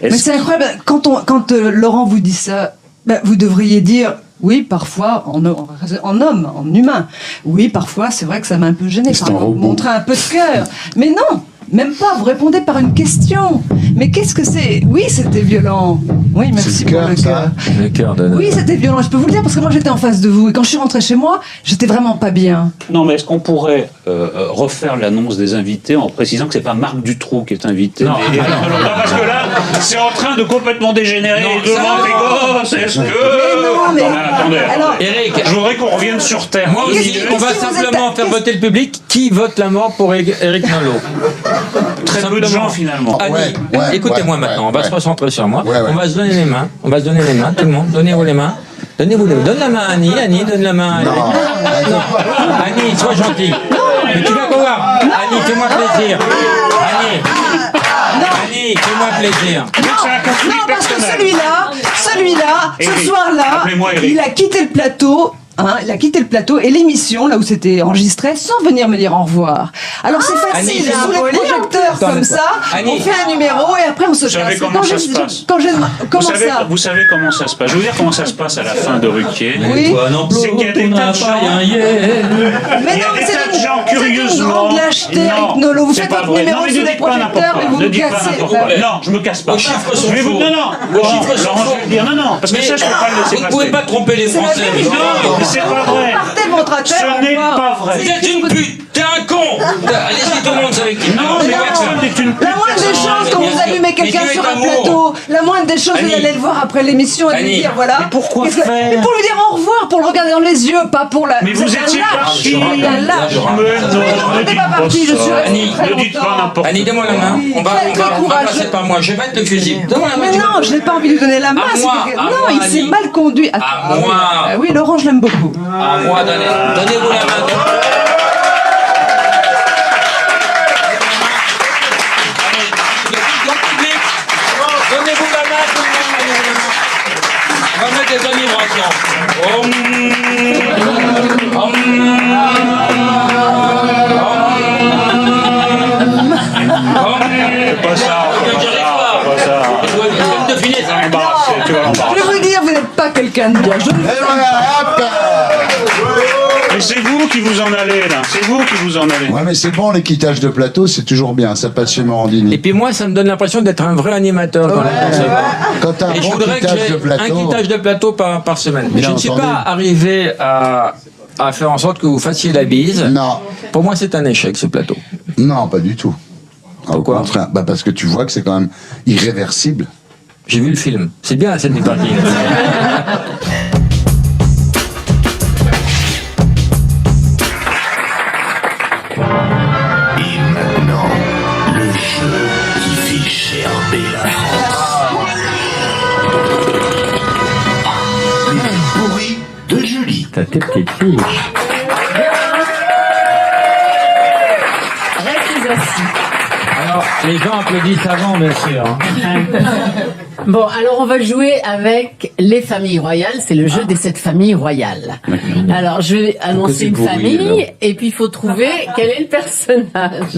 Mais c'est incroyable, quand Laurent vous dit ça, bah, vous devriez dire, oui, parfois, en homme, en humain, oui, parfois, c'est vrai que ça m'a un peu gêné, C'est un robot. montrer un peu de cœur. Mais non, même pas, vous répondez par une question. Mais qu'est-ce que c'est? Oui, c'était violent. Oui, merci C'est pour le le cœur, cœur. le cœur de... Oui, c'était violent, je peux vous le dire, parce que moi j'étais en face de vous, et quand je suis rentrée chez moi, j'étais vraiment pas bien. Non, mais est-ce qu'on pourrait refaire l'annonce des invités en précisant que c'est pas Marc Dutroux qui est invité? Non, mais parce que là, c'est en train de complètement dégénérer. Non, Devant les gosses, est-ce que... Attendez. Alors, Eric, Je voudrais qu'on revienne sur Terre. moi aussi, on va Qu'est-ce que vous simplement êtes- faire voter le public qui vote la mort pour Eric Nolot. Très peu de gens, finalement. Annie, Ouais, écoutez-moi ouais, maintenant, on va ouais. se recentrer sur moi. Ouais, ouais. On va se donner les mains. On va se donner les mains, tout le monde. Donnez-vous les mains. Donnez-vous les mains. Donne la main à Annie. Annie, donne la main à Annie. Non. Annie, sois gentille. Mais tu vas voir. Annie, fais-moi plaisir. Annie, fais-moi plaisir. Donc c'est un conflit Non, parce que personnel. celui-là, ce Eric, soir-là, appelez-moi Eric. il a quitté le plateau. Hein, il a quitté le plateau et l'émission, là où c'était enregistré, sans venir me dire au revoir. Alors c'est Annie, facile, c'est sous les impoli, projecteurs Attends, comme ça, Annie. on fait un numéro et après on se Vous savez casse. comment ça se passe Comment ça Vous savez comment ça se passe. Je veux dire comment ça se passe à la fin de Ruquier. Oui. C'est qu'il y a des tas de gens. Mais Il y non, a mais des tas de c'est gens, une curieusement. grande lâcheté, Non, Eric Nolot. Vous c'est faites pas votre vrai. numéro Non, mais sous ne les dites pas n'importe projecteurs quoi. et vous Ne vous dites pas cassez. n'importe quoi. Non, je me casse pas. Vos chiffres sont Je vais vous... faux. Non, non. Vos Laurent, chiffres sont Laurent, je faux. vais le dire. Non, non, parce que ça, je peux pas le laisser Vous ne passer. pouvez pas tromper les C'est la Français. vérité. Non, mais c'est pas vrai. Partez votre affaire. Ce n'est pas vrai. Vous êtes une putain de con. Allez-y, tout le monde, savez qui. Non, mais personne n'est une pute. La moindre des choses, quand vous allumez quelqu'un sur un plateau, la moindre des choses, vous allez le voir après l'émission et lui dire voilà. Mais pourquoi Qu'est-ce que- faire Mais pour lui dire au revoir, pour le regarder dans les yeux, pas pour la. Mais vous étiez parti. Un lâche. Ne T'es pas parti, je suis restée Annie, très ne dites pas longtemps. n'importe Annie, donne-moi la main. On va passer par moi. Je vais mettre le fusil. Donne-moi la main. Mais non, je n'ai pas envie de lui donner la main. c'est moi, que- à non, moi, il s'est Annie. mal conduit. À moi. Oui, Laurent, je l'aime beaucoup. À moi, donnez-vous la main. Donnez-vous la main, tout le monde. On va mettre des vibrations. Pas ça, pas ça. Tu vas l'embarrasser. Je vais vous dire, vous n'êtes pas quelqu'un de bien. Mais c'est vous qui vous en allez, là. C'est vous qui vous en allez. Ouais, mais c'est bon, l'équitage de plateau, c'est toujours bien. Ça passe chez Morandini. Et puis moi, ça me donne l'impression d'être un vrai animateur quand Quand t'as un Et je bon voudrais que quittage j'ai de plateau. un quittage de plateau par semaine. Bien Je ne suis entendu. pas arrivé à faire en sorte que vous fassiez la bise. Non. Pour moi, c'est un échec, ce plateau. Non, pas du tout. Pourquoi ? Au contraire. Bah, parce que tu vois que c'est quand même irréversible. J'ai vu le film. C'est bien la scène du parking. Et maintenant, le jeu qui fait gerber la France. Le plus pourri de Julie. T'as tes petites filles. Restez assis. Alors, les gens applaudissent avant, bien sûr. hein. Bon, alors on va jouer avec les familles royales. C'est le jeu des 7 familles royales. Alors, je vais annoncer une pourri, famille alors et puis il faut trouver quel est le personnage.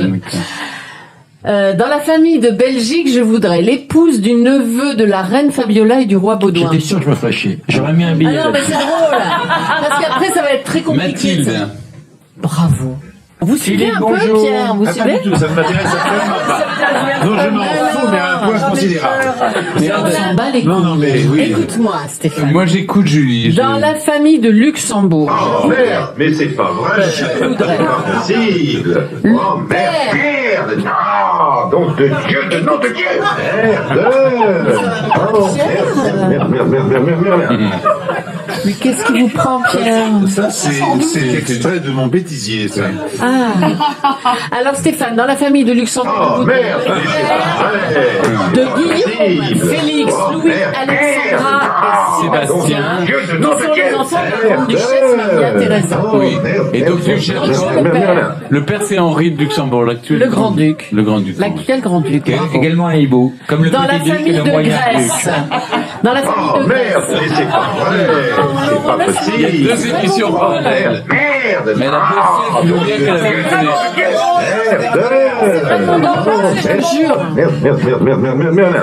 Dans la famille de Belgique, je voudrais l'épouse du neveu de la reine Fabiola et du roi Baudouin. J'étais sûr que je me ferais chier. J'aurais mis un billet. Ah non, mais c'est drôle. Parce qu'après, ça va être très compliqué. Mathilde. Bravo. Vous suivez un peu, Pierre? Vous Ah, pas suivez? du tout, ça ne m'intéresse absolument pas. Non, je m'en fous, mais à un point considérable. Mais on s'en bat les couilles. Non, non, mais oui. Écoute-moi, Stéphane. Moi, j'écoute Julie. Dans la famille de Luxembourg. Oh merde, mais c'est pas vrai. voudrais. C'est pas possible. Oh merde, non, nom de Dieu, de nom de Dieu. Merde. Oh merde. Mais qu'est-ce qui vous prend, Pierre? Ça, c'est extrait de mon bêtisier, ça. Ah. Alors Stéphane, dans la famille de Luxembourg, Oh vous merde, devrez mais c'est pas vrai. de Guillaume, Félix, Louis, Alexandra et Sébastien, qui sont les enfants de la grande duchesse Maria Teresa. Oui. Et donc, tu cherches le père, c'est Henri de Luxembourg, l'actuel. Le grand-duc. Le grand-duc. Quel grand-duc? Également un hibou. Comme le Dans la petit duc et famille le de moyen Grèce. Dans la famille Oh de merde, Grèce. mais c'est pas vrai. C'est pas possible. Il y a deux émissions parallèles. Merde. Mais la personne qui nous vient qu'elle avait été. Merde.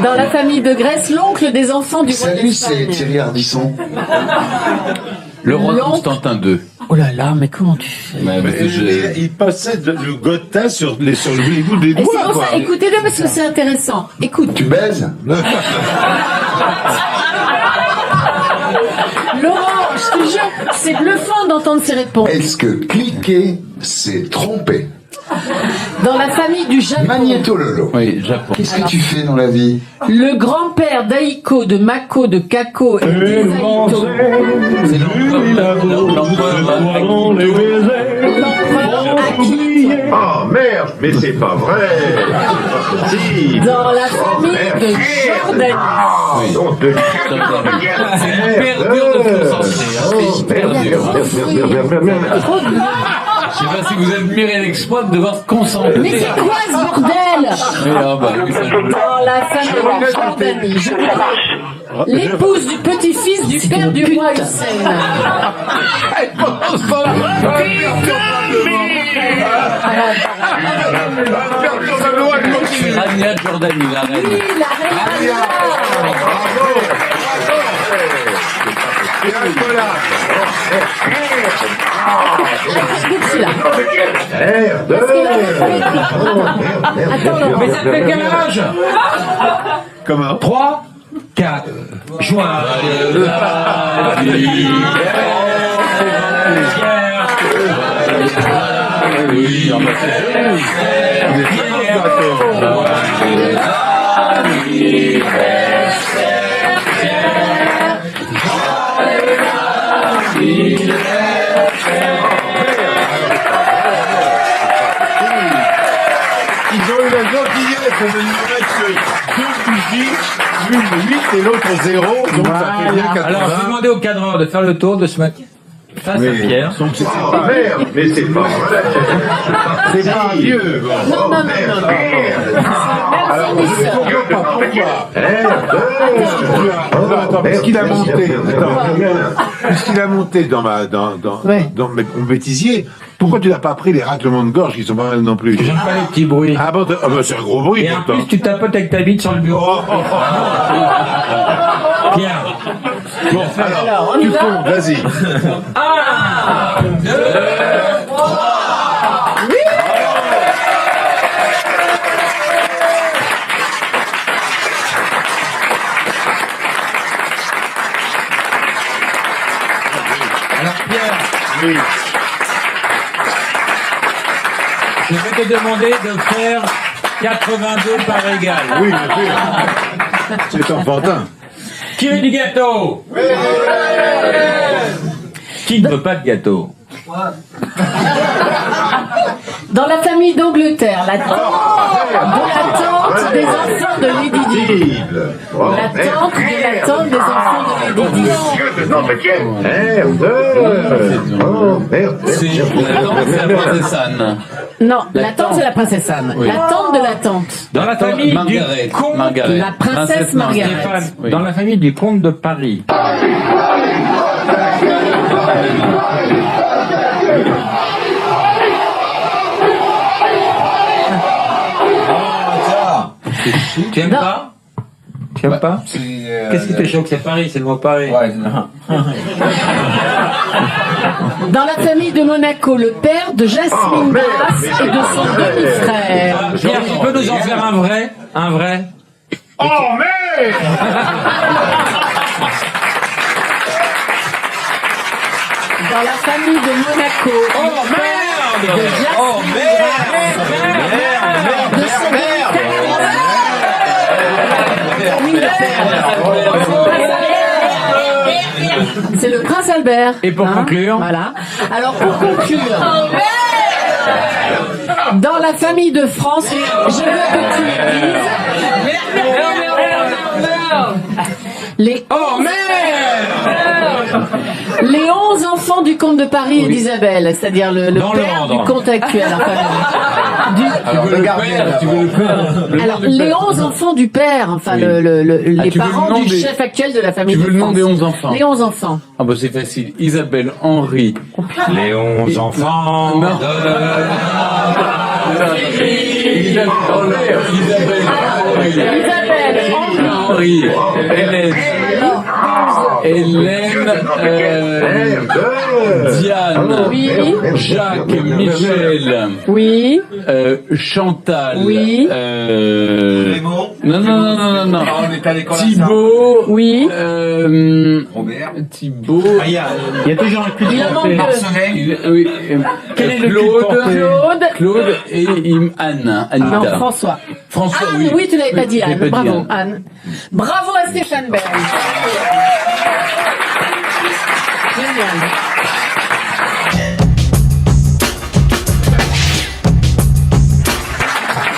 Dans la famille de Grèce, l'oncle des enfants du roi Salut, c'est d'Espagne. Thierry Ardisson. Le roi L'oncle. Constantin II. Oh là là, mais comment tu fais? Il passait le gotha sur les bouts des Et c'est doigts, pour quoi. ça, écoutez-le parce que c'est intéressant. Écoute. Tu baises Laurent, je te jure, c'est bluffant d'entendre ces réponses. Est-ce que cliquer, c'est tromper? Dans la famille du Japon, Magnéto Lolo. Oui, Japon. Qu'est-ce que tu fais dans la vie? le grand-père d'Aiko, de Mako, de Kako et d'Isaito, C'est l'empereur l'empereur Aki. Oh merde, mais c'est pas vrai. C'est pas possible. Dans la famille de Jordanie. Nom de Dieu. C'est hyper dur de se concentrer. hein. C'est hyper dur. Je sais pas si vous admirez l'exploit de devoir se concentrer. Mais c'est quoi ce bordel? Oui, ah bah, oui, ça joue. Dans la famille de Jordanie, je voudrais l'épouse du petit-fils du père du roi Hussein. Rania de Jordanie, la reine. Oui, la reine Anna. Attends, Laurent. Mais ça fait quel âge? Comment? 3, 4. Joyeux Oui, on va Ils ont eu la gentillesse de nous mettre deux bougies, l'une 8 et l'autre 0, donc ça fait bien 80. Alors, je vais demander au cadreur de faire le tour, de se mettre face à Pierre. Donc c'est pas merde, mais c'est pas vrai. C'est pas vieux. Non. Alors, je ne comprends pas pourquoi. Attends, puisqu'il a monté, puisqu'il a monté dans mon bêtisier, pourquoi tu n'as pas pris les raclements de gorge qui sont pas mal non plus? J'aime pas les petits bruits. Ah bon, c'est un gros bruit Et en pourtant. plus, tu tapotes avec ta bite sur le bureau. Pierre. Bon, alors, tu comptes, vas-y. 1, 2, 3. Alors Pierre, Oui. je vais te demander de faire 82 par égal. Oui, bien sûr. C'est enfantin. Qui veut du gâteau? Qui ne veut pas de gâteau? Dans la famille d'Angleterre, la tante des enfants de Lady Di. La tante de la tante des enfants de Lady Di. Non, mais tiens. Merde. Oh, merde. C'est la princesse Anne. Non, la tante c'est la princesse Anne. Oui. La tante de la tante. Dans la famille Margaret. du comte, Margaret. La princesse Margaret. Stéphane, Oui. dans la famille du comte de Paris. Tu aimes pas? Tu aimes pas? Qu'est-ce qui te choque? C'est Paris, c'est le mot Paris. Dans la famille de Monaco, le père de Jasmine Bass et de son demi-frère. Pierre, tu peux nous en faire un vrai? Un vrai? Oh, merde. Dans la famille de Monaco. Oh merde! De Jasmine Oh merde! de son C'est le prince Albert. Et pour conclure? Voilà. Alors pour conclure. Dans la famille de France, je veux que tu me dises. Oh merde! Les 11 enfants du comte de Paris et d'Isabelle, c'est-à-dire le Dans le père ordre. du comte actuel. Enfin, alors, les 11 enfants du père, enfin, Oui. les tu veux le parents nom du des- chef actuel de la famille Tu veux de le nom France. des 11 enfants? Les 11 enfants. Ah bah c'est facile. Isabelle, Henri. Les 11 enfants. Non. Isabelle, Henri. Hélène. Diane. Oui. Jacques, Michel. Oui. Chantal. Oui. Non. Thibaut. Oui. Thibaut. Il y a toujours un cul Il en manque deux. Oui. Quel est le Claude et Anne. Anita. Non, François. François, Anne, oui, tu l'avais pas dit, je l'ai Anne. pas dit, Bravo, Anne. Anne. Bravo à Stéphane Bern. Génial.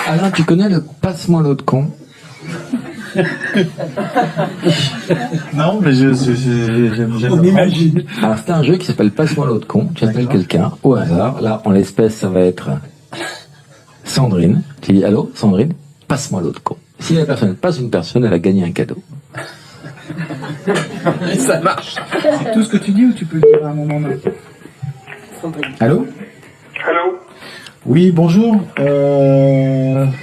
Alain, tu connais le Passe-moi l'autre con? Non, mais j'aime On imagine. Alors, c'est un jeu qui s'appelle Passe-moi l'autre con. Tu appelles quelqu'un au hasard. Là, en l'espèce, ça va être Sandrine. Tu dis allô, Sandrine, passe-moi l'autre con. Si la personne passe une personne, elle a gagné un cadeau. Ça marche. C'est tout ce que tu dis ou tu peux le dire à un moment donné? Allô? Allô? Oui, bonjour.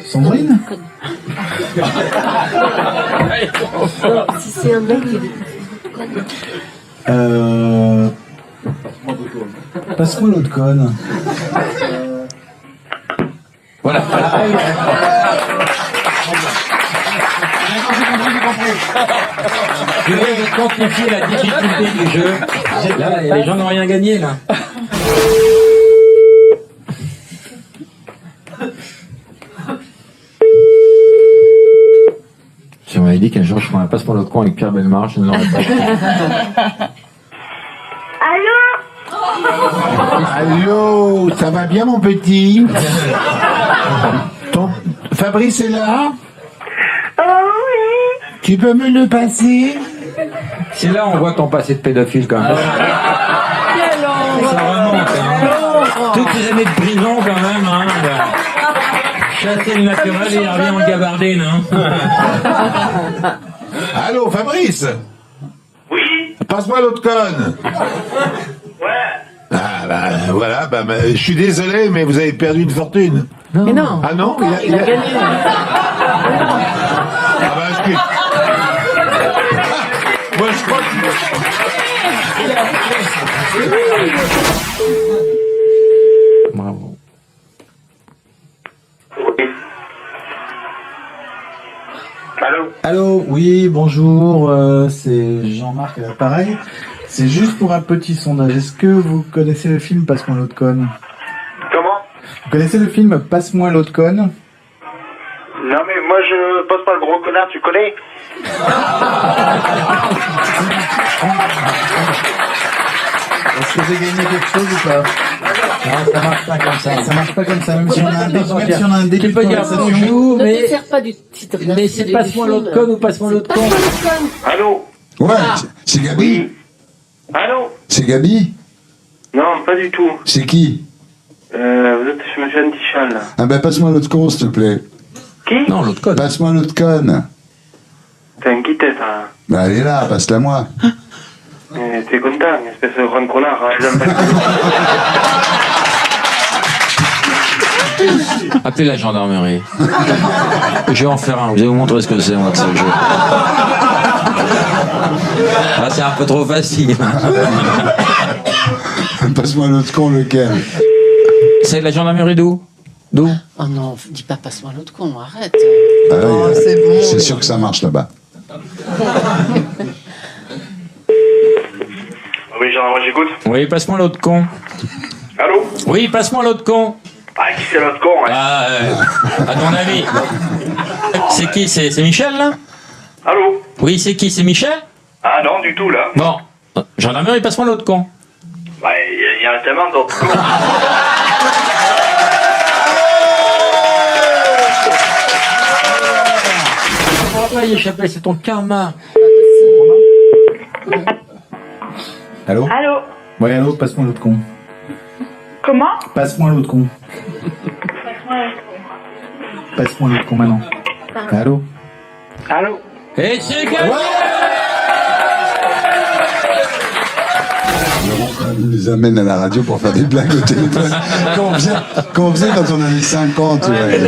Sandrine? Si c'est un mec qui Passe-moi l'autre conne. Voilà. Je vais vous quantifier la difficulté du jeu. Là, les gens n'ont rien gagné, là. m'avait dit qu'un jour je ferais un Passe-moi l'autre con avec Pierre Bellemare, je ne l'aurais pas fait. Allô, ça va bien mon petit? Fabrice est là? Oh oui. Tu peux me le passer? C'est là on voit ton passé de pédophile quand même. Ça remonte, hein. Toutes ces années de prison quand même, hein. Chasser le naturel et il revient en gabardine, hein. Allô, Fabrice? Oui. Passe-moi l'autre conne. Ouais. Ah bah voilà, je suis désolé, mais vous avez perdu une fortune. Mais non. Ah non, Il a gagné. Ah bah excuse. Moi je crois que... Bravo. Allô? Allô, oui, bonjour, c'est Jean-Marc à l'appareil. C'est juste pour un petit sondage. Est-ce que vous connaissez le film Passe-moi l'autre conne? Comment? Vous connaissez le film Passe-moi l'autre conne? Non mais moi je passe pas le gros connard, tu connais? Est-ce que j'ai gagné quelque chose ou pas? Non, ça marche pas comme ça. Ça marche pas comme ça, même si on a un début Tu peux de dire conversation. bonjour, Ne mais... te sers pas du titre. Mais c'est Passe-moi l'autre conne ou Passe-moi l'autre con? Passe-moi l'autre conne. Allô? Ouais, c'est Gabi? Allô? C'est Gabi? Non, pas du tout. C'est qui? Vous êtes chez Monsieur Antichal, là. Ah ben passe-moi l'autre con, s'il te plaît. Qui? Non, l'autre conne. Passe-moi l'autre conne. T'es un qui tête, hein? Bah elle est là, passe-la moi. T'es content, espèce de grand connard. Hein, j'aime pas Appelez la gendarmerie. Je vais en faire un. Je vais vous montrer ce que c'est, moi, de ce jeu. Ah, c'est un peu trop facile. Passe-moi l'autre con, lequel? C'est la gendarmerie d'où? D'où? Oh non, dis pas Passe-moi l'autre con, arrête. Ah oui, Oh, c'est bon. c'est sûr que ça marche là-bas. Oui, gendarme, j'écoute. Oui, passe-moi l'autre con. Allô? Oui, passe-moi l'autre con. Ah, qui c'est l'autre con, hein? Ah, à ton avis. C'est qui? C'est Michel, là? Allô? Oui, c'est qui? C'est Michel? Ah non, du tout, là. Bon. Gendarmerie, passe-moi l'autre con. Bah, il y en a tellement d'autres cons. On va pas y échapper, c'est ton karma. Allô? Allô? Ouais, allô, passe-moi l'autre con. Comment? Passe-moi l'autre con. Passe-moi l'autre con maintenant. Allô? Allô? Et c'est gagné! On les amène à la radio pour faire des blagues au téléphone. Quand on faisait quand on avait 50. Ouais.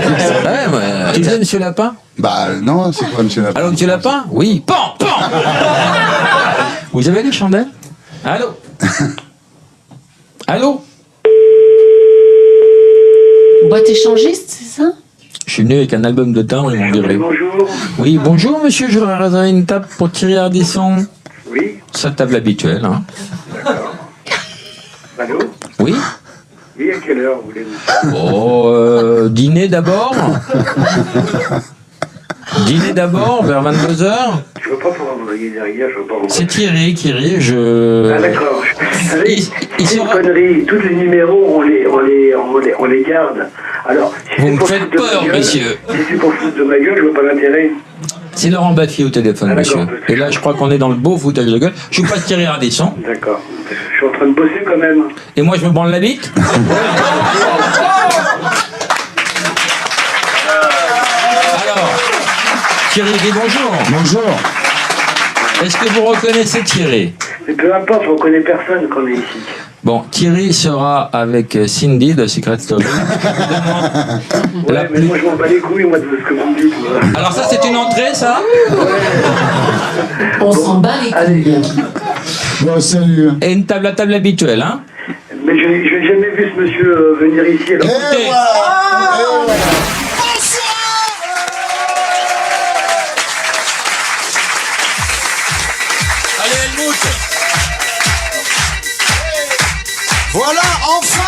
Tu disais Monsieur Lapin? Bah non, c'est quoi Monsieur Lapin? Allô, Monsieur Lapin? Oui. Pan! Vous avez des chandelles? Allô? Allô? Boîte échangiste, c'est ça? Je suis venu avec un album de timbre, ils m'ont viré. Bonjour. Oui, bonjour monsieur, je voudrais réserver une table pour Thierry Ardisson. Oui. Sa table habituelle, hein. Allô? Oui? Oui, à quelle heure voulez-vous? Oh, dîner d'abord? Dîner d'abord, vers 22h? Je veux pas pouvoir vous voyez derrière, je veux pas vous... C'est Thierry qui rit, je... Ah d'accord. Vous savez, il c'est une sera- connerie. Tous les numéros, on les garde. Alors, si Vous c'est me pour faites foutre de ma peur, gueule- monsieur. Si c'est pour foutre de ma gueule, je vois pas l'intérêt. C'est Laurent Baffy au téléphone, Ah, d'accord. monsieur. Et là, je crois qu'on est dans le beau foutage de gueule. Je suis pas Thierry Ardisson. D'accord. Je suis en train de bosser quand même. Et moi, je me branle la bite. Alors, Thierry dit bonjour. Bonjour. Est-ce que vous reconnaissez Thierry? Mais peu importe, on connaît personne quand on est ici. Bon, Thierry sera avec Cindy de Secret Story. Ouais, mais moi je m'en bats les couilles, moi, de ce que vous me dites. moi. Alors ça, c'est une entrée, ça? On s'en bat les couilles. Bon, salut. Et une table à table habituelle, hein? Mais je n'ai jamais vu ce monsieur venir ici. Alors. Écoutez, allez, Helmut! Voilà, enfin